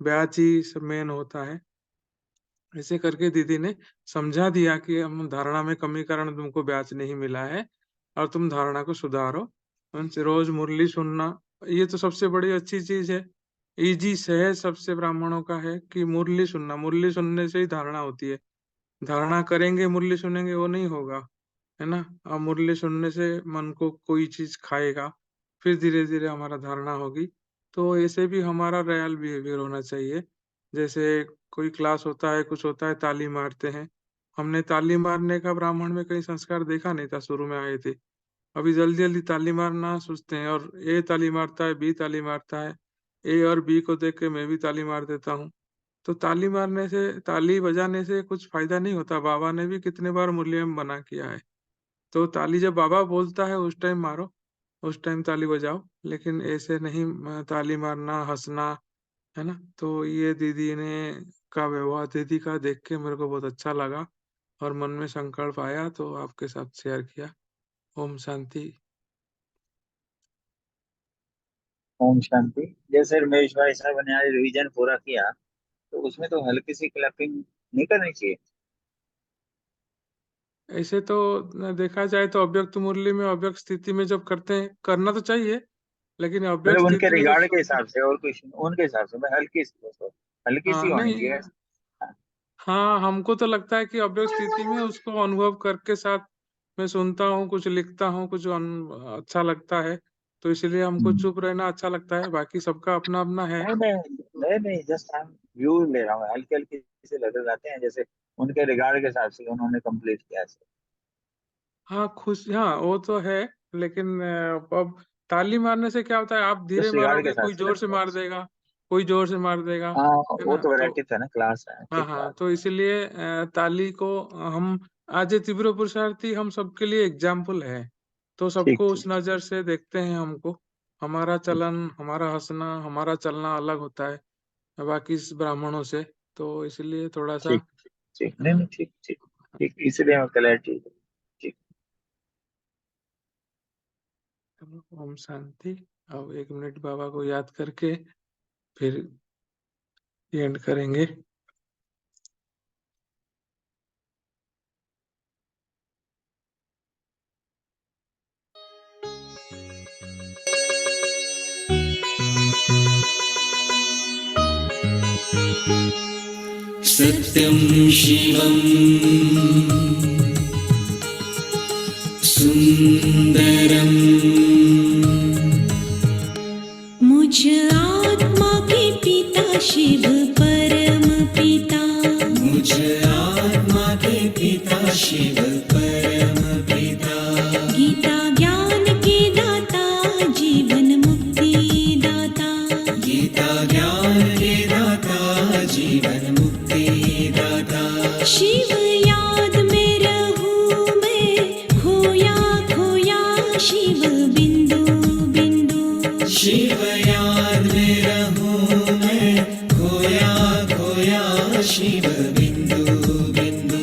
[SPEAKER 2] ब्याज ही सब मेन होता है। ऐसे करके दीदी ने समझा दिया कि हम धारणा में कमी कारण तुमको ब्याज नहीं मिला है और तुम धारणा को सुधारो। उनसे रोज मुरली सुनना, ये तो सबसे बड़ी अच्छी चीज है। इजी सहज सबसे ब्राह्मणों का है कि मुरली सुनना, मुरली सुनने से ही धारणा होती है। धारणा करेंगे मुरली सुनेंगे वो नहीं होगा, है ना। अब मुरली सुनने से मन को कोई चीज खाएगा, फिर धीरे धीरे हमारा धारणा होगी। तो ऐसे भी हमारा रॉयल बिहेवियर होना चाहिए। जैसे कोई क्लास होता है, कुछ होता है, ताली मारते हैं। हमने ताली मारने का ब्राह्मण में कहीं संस्कार देखा नहीं था, शुरू में आए थे। अभी जल्दी जल्दी ताली मारना सोचते हैं, और ए ताली मारता है, बी ताली मारता है, ए और बी को देख के मैं भी ताली मार देता हूँ। तो ताली मारने से, ताली बजाने से कुछ फायदा नहीं होता। बाबा ने भी कितने बार मुरली में मना किया है। तो ताली जब बाबा बोलता है उस टाइम मारो, उस टाइम ताली बजाओ, लेकिन ऐसे नहीं ताली मारना, हंसना, है ना। तो ये दीदी ने का व्यवहार, दीदी का देख के मेरे को बहुत अच्छा लगा और मन में संकल्प आया, तो आपके साथ शेयर किया। ओम शांति।
[SPEAKER 14] ओम शांति। जैसे रमेश भाई साहब ने आज रिवीजन पूरा किया, तो उसमें तो हल्की सी क्लैपिंग नहीं करनी चाहिए?
[SPEAKER 2] ऐसे तो देखा जाए तो अव्यक्त मुरली में अव्यक्त स्थिति में जब करते हैं करना तो चाहिए, लेकिन अव्यक्त
[SPEAKER 14] मतलब उनके
[SPEAKER 2] स्थिति में तो
[SPEAKER 14] रिगार्ड के हिसाब से, और कुछ उनके हिसाब से मैं हल्की सी, हल्की सी
[SPEAKER 2] हाँ
[SPEAKER 14] होनी
[SPEAKER 2] नहीं,
[SPEAKER 14] चाहिए।
[SPEAKER 2] हाँ हमको तो लगता है कि अव्यक्त स्थिति में उसको अनुभव करके साथ मैं सुनता हूँ, कुछ लिखता हूँ, कुछ अच्छा लगता है, तो इसलिए हमको चुप रहना अच्छा लगता है। बाकी सबका अपना अपना है।
[SPEAKER 14] नहीं, जस्ट आई व्यू ले रहा हूँ, हल्के हल्के से लगे जाते हैं, जैसे उनके रिगार्ड के हिसाब से उन्होंने कंप्लीट किया है।
[SPEAKER 2] हाँ, वो तो है, लेकिन अब ताली मारने से क्या होता है, आप धीरे
[SPEAKER 14] जिस रिगार्ड के
[SPEAKER 2] मारोगे,
[SPEAKER 14] हिसाब
[SPEAKER 2] कोई
[SPEAKER 14] से
[SPEAKER 2] जोर से
[SPEAKER 14] लगता है।
[SPEAKER 2] मार देगा, कोई जोर से मार देगा,
[SPEAKER 14] हाँ,
[SPEAKER 2] है
[SPEAKER 14] वो
[SPEAKER 2] ना?
[SPEAKER 14] तो
[SPEAKER 2] तो
[SPEAKER 14] वैरायटी है ना, क्लास है,
[SPEAKER 2] हाँ,
[SPEAKER 14] ठीक
[SPEAKER 2] हाँ,
[SPEAKER 14] बात।
[SPEAKER 2] तो इसीलिए ताली को हम आज तीव्र पुरुषार्थी हम सबके लिए एग्जाम्पल है, तो
[SPEAKER 14] ठीक
[SPEAKER 2] सबको उस
[SPEAKER 14] ठीक
[SPEAKER 2] नज़र से देखते हैं हमको। हमारा चलन, हमारा हँसना, हमारा चलना अलग होता है बाकी ब्राह्मणों से, तो इसलिए थोड़ा-सा
[SPEAKER 14] ठीक ठीक, नहीं ठीक ठीक ठीक, इसलिए मैं क्लैरिटी। ठीक।
[SPEAKER 2] ओम शांति। अब 1 मिनट बाबा को याद करके फिर एंड करेंगे।
[SPEAKER 15] सत्यं शिवं सुंदरम, मुझ आत्मा के पिता शिव परम पिता, मुझ आत्मा के पिता शिव परम पिता, गीता ज्ञान के दाता, जीवन मुक्ति दाता, गीता ज्ञान के दाता, जीवन मुक्ति दाता, शिव याद में रहूं मैं, खोया खोया शिव बिंदु बिंदु, शिव याद में रहूं मैं, खोया खोया शिव बिंदु बिंदु,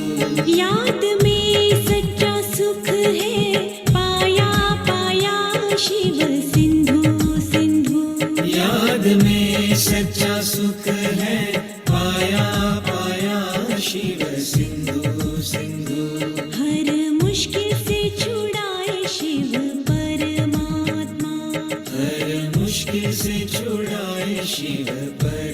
[SPEAKER 15] याद में सच्चा सुख है, पाया पाया शिव सिंधु सिंधु, याद में सच्चा सुख है, पाया पाया शिव सिंधु सिंधु, हर मुश्किल से छुड़ाए शिव परमात्मा, हर मुश्किल से छुड़ाए शिव परमात्मा।